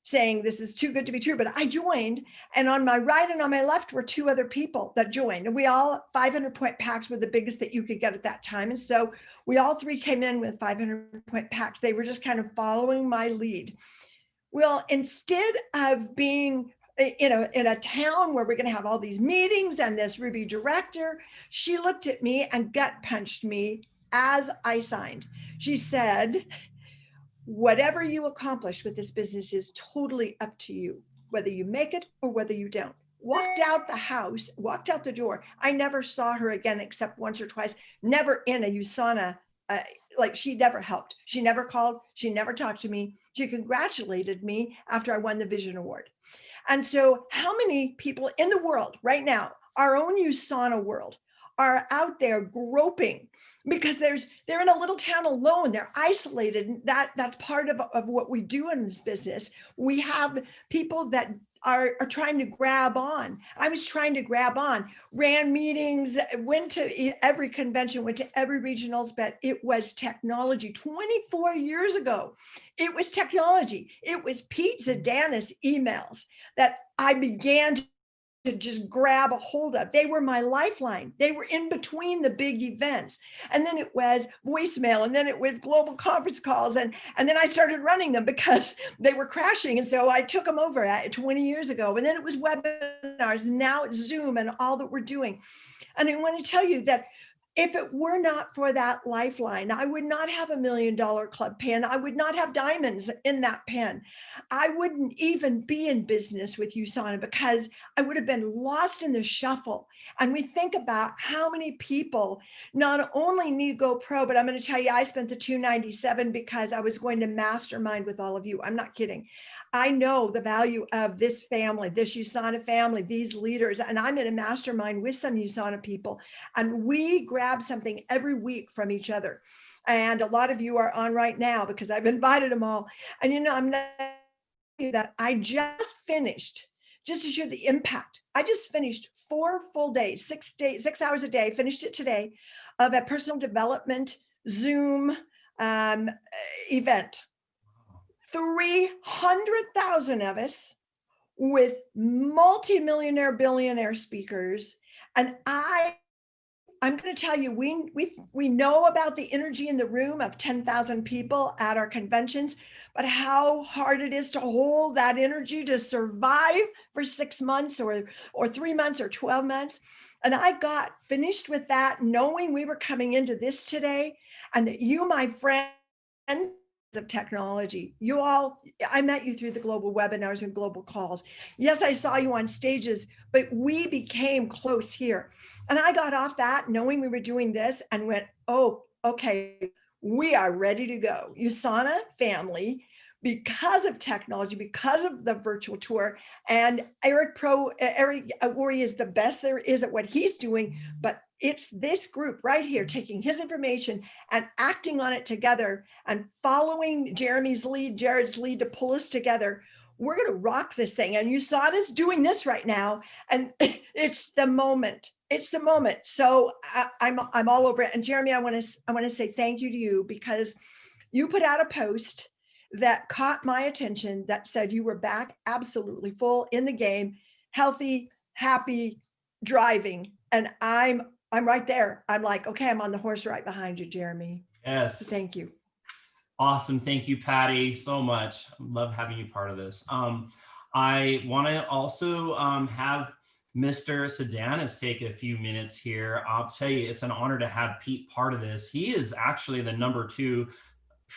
saying this is too good to be true, but I joined, and on my right and on my left were 2 other people that joined, and we all 500-point packs were the biggest that you could get at that time. And so we all 3 came in with 500-point packs. They were just kind of following my lead. Well, instead of being in a town where we're going to have all these meetings and this Ruby director, she looked at me and gut punched me as I signed. She said, whatever you accomplish with this business is totally up to you, whether you make it or whether you don't. Walked out the house, walked out the door. I never saw her again except once or twice, never in a USANA. Like, she never helped. She never called. She never talked to me. She congratulated me after I won the Vision Award. And so how many people in the world right now, our own USANA world, are out there groping because they're in a little town alone. They're isolated. That's part of what we do in this business. We have people that are trying to grab on. I was trying to grab on, ran meetings, went to every convention, went to every regionals, but it was technology. 24 years ago, it was technology. It was Pete Zadanis emails that I began to just grab a hold of. They were my lifeline. They were in between the big events. And then it was voicemail, and then it was global conference calls. And then I started running them because they were crashing. And so I took them over 20 years ago. And then it was webinars, and now it's Zoom and all that we're doing. And I want to tell you that if it were not for that lifeline, I would not have $1 million club pen. I would not have diamonds in that pen. I wouldn't even be in business with USANA because I would have been lost in the shuffle. And we think about how many people not only need GoPro, but I'm going to tell you, I spent the $297 because I was going to mastermind with all of you. I'm not kidding. I know the value of this family, this USANA family, these leaders, and I'm in a mastermind with some USANA people, and we grab something every week from each other. And a lot of you are on right now because I've invited them all. And I'm not that I just finished, just to show the impact. I just finished 4 full days, 6 hours a day, finished it today, of a personal development Zoom event. 300,000 of us with multi-millionaire, billionaire speakers. And I I'm going to tell you, we know about the energy in the room of 10,000 people at our conventions, but how hard it is to hold that energy to survive for 6 months or 3 months or 12 months. And I got finished with that, knowing we were coming into this today, and that you, my friends of technology, you all, I met you through the global webinars and global calls. Yes, I saw you on stages, but we became close here. And I got off that knowing we were doing this and went, oh, okay, we are ready to go. USANA family, because of technology, because of the virtual tour, and Eric Worre is the best there is at what he's doing, but it's this group right here taking his information and acting on it together and following Jeremy's lead, Jared's lead to pull us together. We're going to rock this thing. And USANA's doing this right now. And it's the moment. It's the moment. So I'm all over it. And Jeremy, I want to say thank you to you, because you put out a post that caught my attention that said you were back absolutely full in the game, healthy, happy, driving. And I'm right there. I'm like, okay, I'm on the horse right behind you, Jeremy. Yes. So thank you. Awesome. Thank you, Patty, so much. Love having you part of this. I want to also have Mr. Sedanis take a few minutes here. I'll tell you, it's an honor to have Pete part of this. He is actually the #2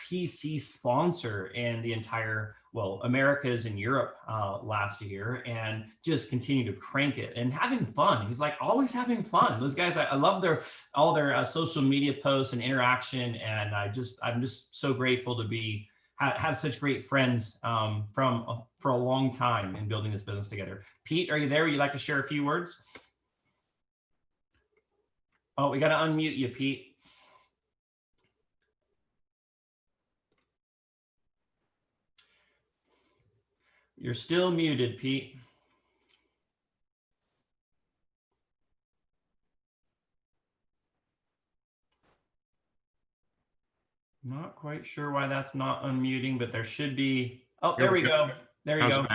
PC sponsor in the entire, well, Americas and Europe last year, and just continue to crank it and having fun. He's like always having fun. Those guys, I love all their social media posts and interaction, and I'm just so grateful to have such great friends for a long time in building this business together. Pete, are you there? Would you like to share a few words? Oh, we got to unmute you, Pete. You're still muted, Pete. Not quite sure why that's not unmuting, but there should be. Oh, there we go. There you go.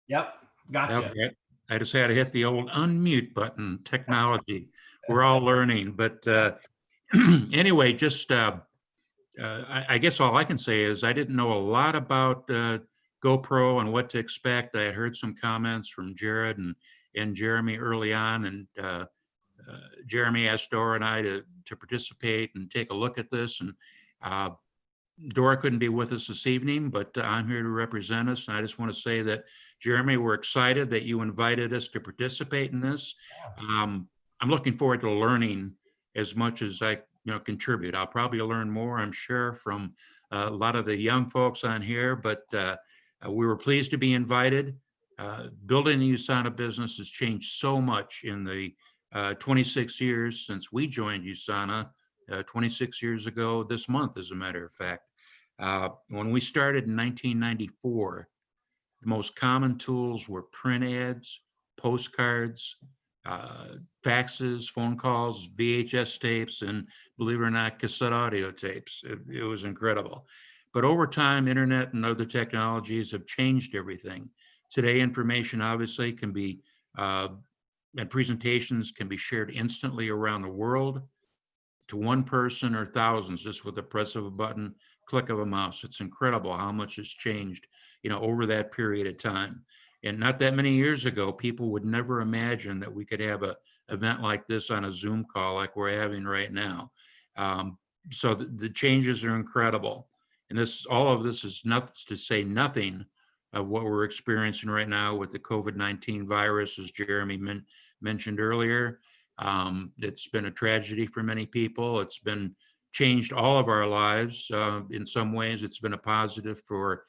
Yep, gotcha. Okay. I just had to hit the old unmute button. Technology. We're all learning, but anyway, just I guess all I can say is I didn't know a lot about GoPro and what to expect. I had heard some comments from Jared and Jeremy early on, and Jeremy asked Dora and I to participate and take a look at this. And Dora couldn't be with us this evening, but I'm here to represent us. And I just want to say that, Jeremy, we're excited that you invited us to participate in this. I'm looking forward to learning as much as I contribute. I'll probably learn more, I'm sure, from a lot of the young folks on here, but we were pleased to be invited. Building the USANA business has changed so much in the 26 years since we joined USANA, 26 years ago this month, as a matter of fact. When we started in 1994, the most common tools were print ads, postcards, faxes, phone calls, VHS tapes, and believe it or not, cassette audio tapes. It was incredible. But over time, internet and other technologies have changed everything. Today, information obviously can be, and presentations can be shared instantly around the world to one person or thousands, just with the press of a button, click of a mouse. It's incredible how much has changed, over that period of time. And not that many years ago, people would never imagine that we could have an event like this on a Zoom call like we're having right now. So the changes are incredible. And all of this is not to say nothing of what we're experiencing right now with the COVID-19 virus, as Jeremy mentioned earlier. It's been a tragedy for many people. It's been changed all of our lives. In some ways, it's been a positive for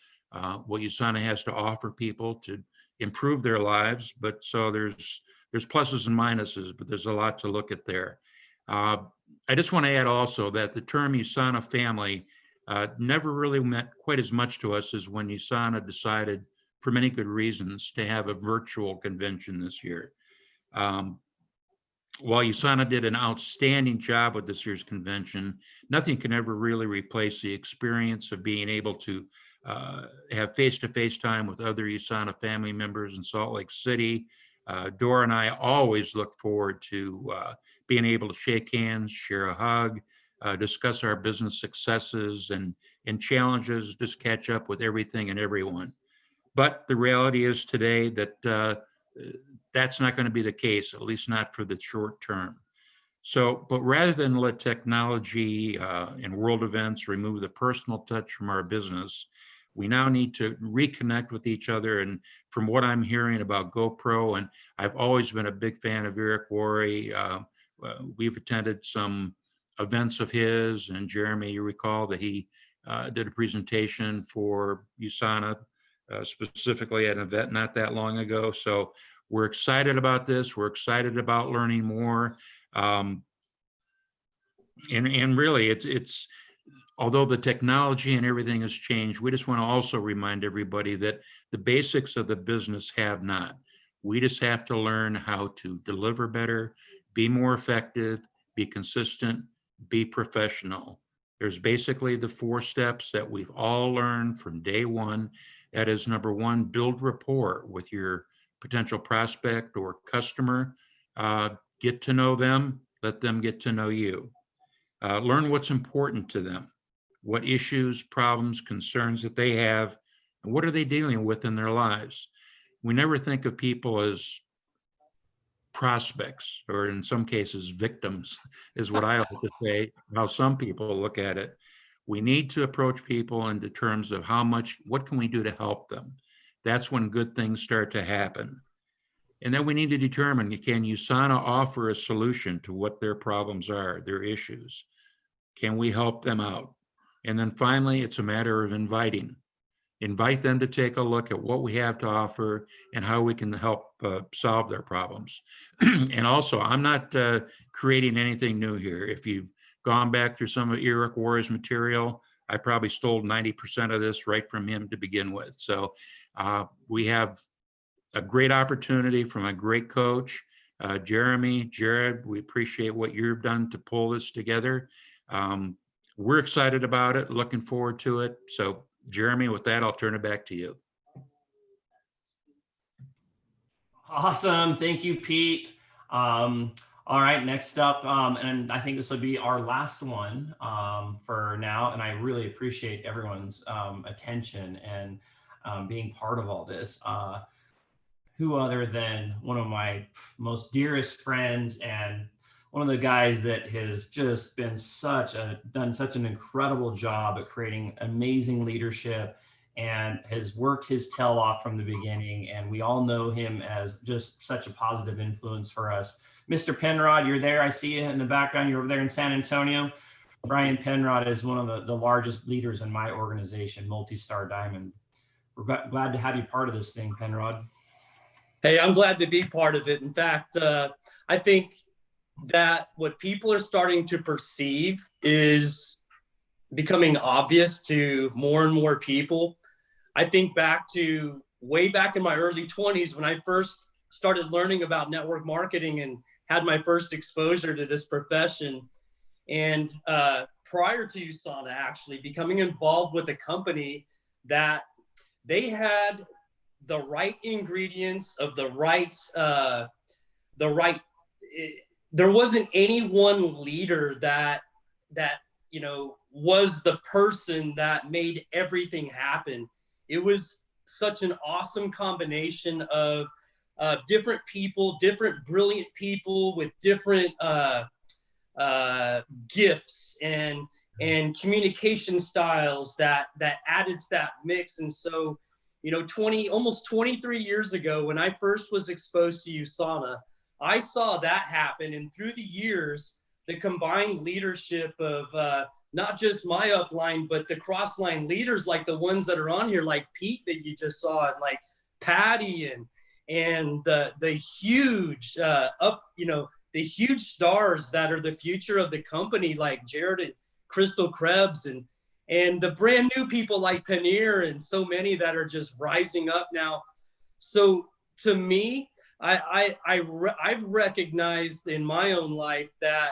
what USANA has to offer people to improve their lives. But so there's pluses and minuses, but there's a lot to look at there. I just want to add also that the term USANA family never really meant quite as much to us as when USANA decided, for many good reasons, to have a virtual convention this year. While USANA did an outstanding job with this year's convention, nothing can ever really replace the experience of being able to have face-to-face time with other USANA family members in Salt Lake City, Dora and I always look forward to being able to shake hands, share a hug, discuss our business successes and challenges, just catch up with everything and everyone. But the reality is today that that's not going to be the case, at least not for the short term. So, but rather than let technology and world events remove the personal touch from our business, we now need to reconnect with each other. And from what I'm hearing about GoPro, and I've always been a big fan of Eric Worre, we've attended some events of his, and Jeremy, you recall that he did a presentation for USANA, specifically at an event not that long ago. So we're excited about this. We're excited about learning more. And really, it's although the technology and everything has changed, we just want to also remind everybody that the basics of the business have not. We just have to learn how to deliver better, be more effective, be consistent, be professional. There's basically the 4 steps that we've all learned from day one. That is, number 1, build rapport with your potential prospect or customer. Get to know them, let them get to know you. Learn what's important to them, what issues, problems, concerns that they have, and what are they dealing with in their lives. We never think of people as prospects, or in some cases, victims, is what I like to say, how some people look at it. We need to approach people in terms of what can we do to help them? That's when good things start to happen. And then we need to determine, can USANA offer a solution to what their problems are, their issues? Can we help them out? And then finally, it's a matter of inviting. Invite them to take a look at what we have to offer and how we can help solve their problems. And also, I'm not creating anything new here. If you've gone back through some of Eric Worre's material, I probably stole 90% of this right from him to begin with. So we have a great opportunity from a great coach. Jeremy, Jared, we appreciate what you've done to pull this together. We're excited about it, looking forward to it. So Jeremy, with that, I'll turn it back to you. Awesome. Thank you, Pete. All right, next up, and I think this will be our last one for now, and I really appreciate everyone's attention and being part of all this. Who other than one of my most dearest friends and one of the guys that has just been done such an incredible job at creating amazing leadership and has worked his tail off from the beginning. And we all know him as just such a positive influence for us. Mr. Penrod, you're there. I see you in the background. You're over there in San Antonio. Brian Penrod is one of the largest leaders in my organization, Multi-Star Diamond. We're glad to have you part of this thing, Penrod. Hey, I'm glad to be part of it. In fact, I think that what people are starting to perceive is becoming obvious to more and more people. I think back to way back in my early 20s when I first started learning about network marketing and had my first exposure to this profession. And prior to USANA actually becoming involved with a company that they had the right ingredients of there wasn't any one leader that was the person that made everything happen. It was such an awesome combination of different people, different brilliant people with different gifts and communication styles that added to that mix. And so, almost 23 years ago, when I first was exposed to USANA, I saw that happen. And through the years, the combined leadership of not just my upline, but the cross-line leaders like the ones that are on here, like Pete that you just saw, and like Patty and the huge the huge stars that are the future of the company, like Jared and Crystal Krebs, and the brand new people like Paneer and so many that are just rising up now. So to me, I've recognized in my own life that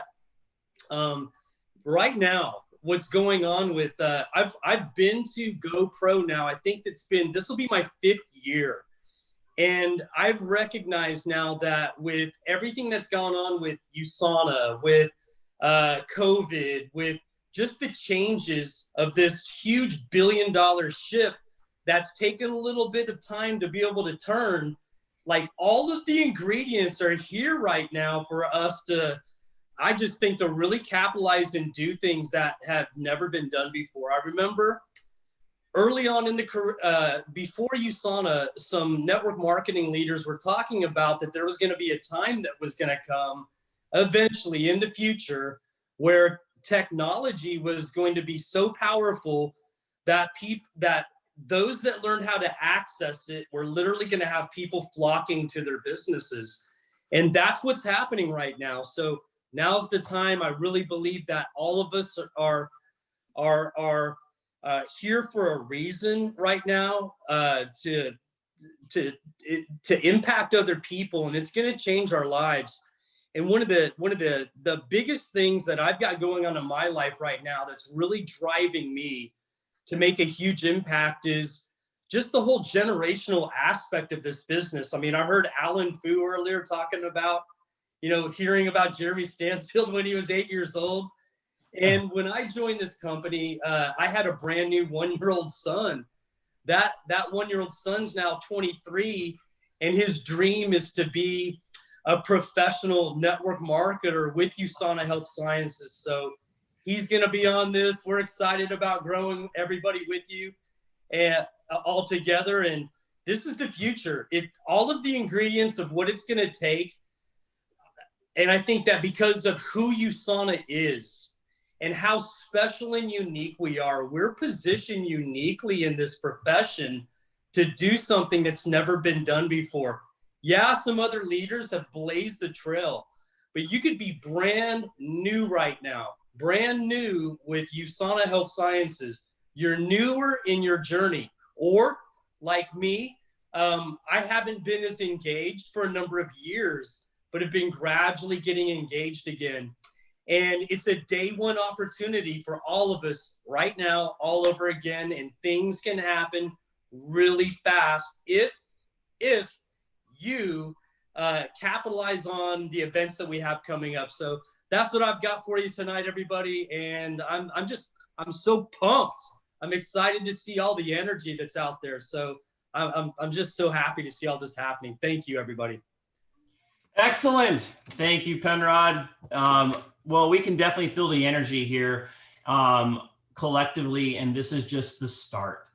right now, what's going on with I've been to GoPro now. I think this will be my 5th year, And I've recognized now that with everything that's gone on with USANA, with COVID, with just the changes of this huge billion-dollar ship that's taken a little bit of time to be able to turn, like all of the ingredients are here right now for us to, I just think, to really capitalize and do things that have never been done before. I remember early on in the career, before USANA, some network marketing leaders were talking about that there was going to be a time that was going to come eventually in the future where technology was going to be so powerful that those that learned how to access it were literally going to have people flocking to their businesses. And that's what's happening right now. So now's the time. I really believe that all of us are here for a reason right now, to impact other people, and it's going to change our lives. And one of the biggest things that I've got going on in my life right now that's really driving me to make a huge impact is just the whole generational aspect of this business. I mean, I heard Alan Fu earlier talking about, hearing about Jeremy Stansfield when he was 8 years old. And when I joined this company, I had a brand new 1-year-old son. That 1-year-old son's now 23, and his dream is to be a professional network marketer with USANA Health Sciences. So he's going to be on this. We're excited about growing everybody with you and all together. And this is the future. All of the ingredients of what it's going to take. And I think that because of who USANA is and how special and unique we are, we're positioned uniquely in this profession to do something that's never been done before. Yeah, some other leaders have blazed the trail, but you could be brand new right now, brand new with USANA Health Sciences. You're newer in your journey, or like me, I haven't been as engaged for a number of years, but have been gradually getting engaged again. And it's a day one opportunity for all of us right now, all over again, and things can happen really fast if you capitalize on the events that we have coming up. So that's what I've got for you tonight, everybody. And I'm so pumped. I'm excited to see all the energy that's out there. So I'm just so happy to see all this happening. Thank you, everybody. Excellent. Thank you, Penrod. Well, we can definitely feel the energy here collectively, and this is just the start.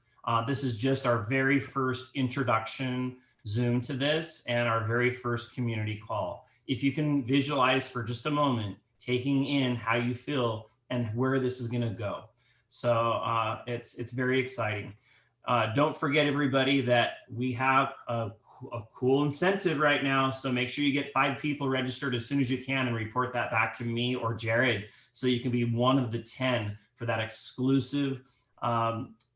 This is just our very first introduction Zoom to this and our very first community call. If you can visualize for just a moment, taking in how you feel and where this is going to go. So it's very exciting. Don't forget, everybody, that we have a cool incentive right now. So make sure you get 5 people registered as soon as you can and report that back to me or Jared, so you can be one of the 10 for that exclusive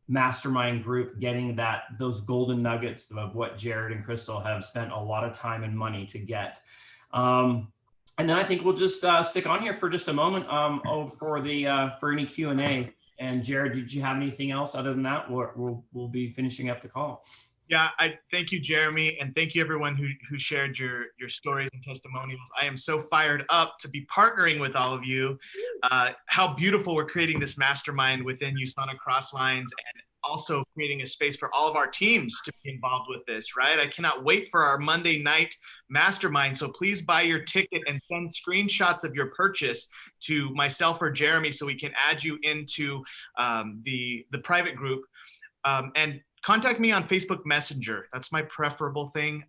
mastermind group, getting those golden nuggets of what Jared and Crystal have spent a lot of time and money to get. And then I think we'll just stick on here for just a moment for any Q&A. And Jared, did you have anything else other than that? We'll be finishing up the call. Yeah, I thank you, Jeremy, and thank you everyone who shared your stories and testimonials. I am so fired up to be partnering with all of you. How beautiful we're creating this mastermind within USANA Crosslines, and also creating a space for all of our teams to be involved with this, right? I cannot wait for our Monday night mastermind. So please buy your ticket and send screenshots of your purchase to myself or Jeremy so we can add you into the private group. And contact me on Facebook Messenger. That's my preferable thing.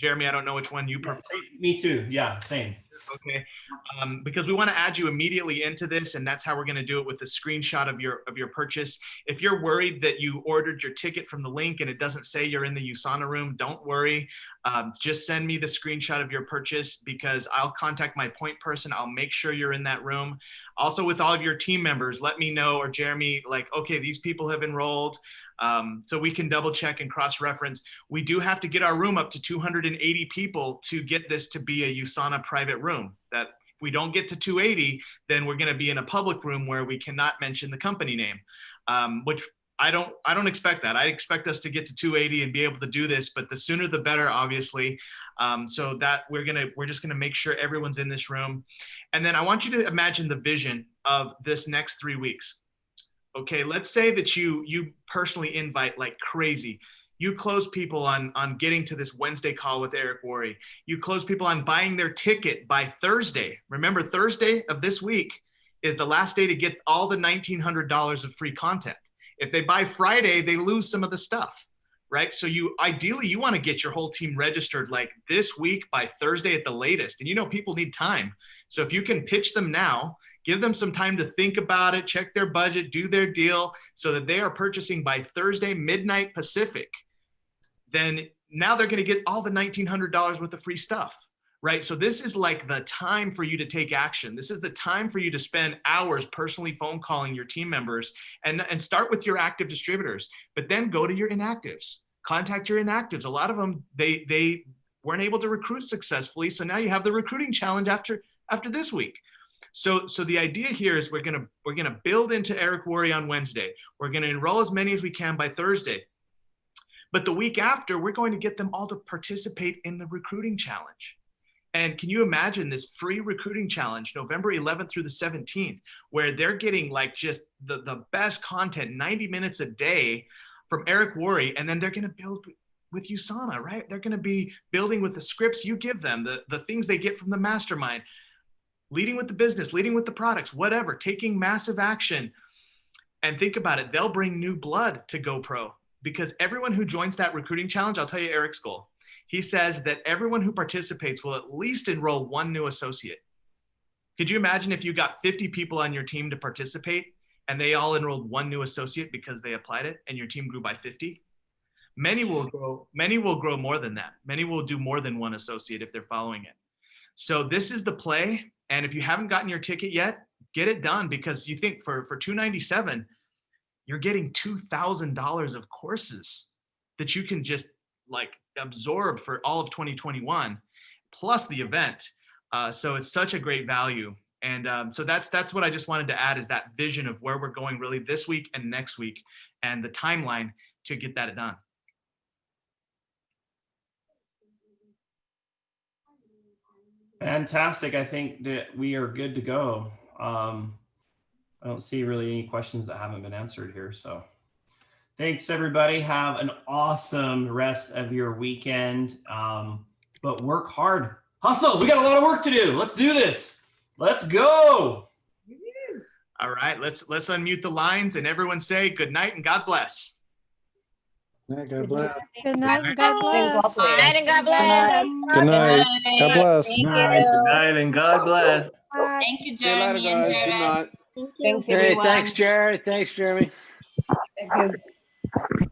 Jeremy, I don't know which one you prefer. Me too. Yeah, same. Okay, because we want to add you immediately into this, and that's how we're going to do it with a screenshot of your purchase. If you're worried that you ordered your ticket from the link and it doesn't say you're in the USANA room, don't worry. Just send me the screenshot of your purchase, because I'll contact my point person. I'll make sure you're in that room. Also, with all of your team members, let me know, or Jeremy, like, okay, these people have enrolled. So we can double check and cross-reference. We do have to get our room up to 280 people to get this to be a USANA private room. That if we don't get to 280, then we're going to be in a public room where we cannot mention the company name, which I don't expect that. I expect us to get to 280 and be able to do this, but the sooner the better, obviously. So that we're just gonna make sure everyone's in this room. And then I want you to imagine the vision of this next 3 weeks. Okay, let's say that you personally invite like crazy. You close people on getting to this Wednesday call with Eric Worre. You close people on buying their ticket by Thursday. Remember, Thursday of this week is the last day to get all the $1,900 of free content. If they buy Friday, they lose some of the stuff, right? So ideally you want to get your whole team registered like this week by Thursday at the latest. And people need time. So if you can pitch them now, give them some time to think about it, check their budget, do their deal so that they are purchasing by Thursday, midnight Pacific. Then now they're going to get all the $1,900 worth of free stuff, right? So this is like the time for you to take action. This is the time for you to spend hours personally phone calling your team members and start with your active distributors, but then go to your inactives. Contact your inactives. A lot of them, they weren't able to recruit successfully. So now you have the recruiting challenge after this week. So the idea here is we're gonna build into Eric Worre on Wednesday. We're gonna enroll as many as we can by Thursday. But the week after, we're going to get them all to participate in the recruiting challenge. And can you imagine this free recruiting challenge, November 11th through the 17th, where they're getting like just the best content, 90 minutes a day from Eric Worre, and then they're going to build with USANA, right? They're going to be building with the scripts you give them, the things they get from the mastermind, leading with the business, leading with the products, whatever, taking massive action. And think about it, they'll bring new blood to GoPro. Because everyone who joins that recruiting challenge, I'll tell you Eric's goal. He says that everyone who participates will at least enroll one new associate. Could you imagine if you got 50 people on your team to participate and they all enrolled one new associate because they applied it and your team grew by 50? Many will grow more than that. Many will do more than one associate if they're following it. So this is the play. And if you haven't gotten your ticket yet, get it done, because you think for $297, you're getting $2,000 of courses that you can just like absorb for all of 2021, plus the event. So it's such a great value. And so that's what I just wanted to add, is that vision of where we're going really this week and next week, and the timeline to get that done. Fantastic. I think that we are good to go. I don't see really any questions that haven't been answered here. So thanks, everybody. Have an awesome rest of your weekend. But work hard. Hustle. We got a lot of work to do. Let's do this. Let's go. All right, let's unmute the lines and everyone say good night and God bless. God bless. Good night and God bless. Good night and God bless. Good night. God bless. Thank Good night and God bless. Thank you, See you later, Jeremy and guys. Good Jared. night. Thank you. Hey, thanks, Jared. Thanks, Jeremy. Thank you.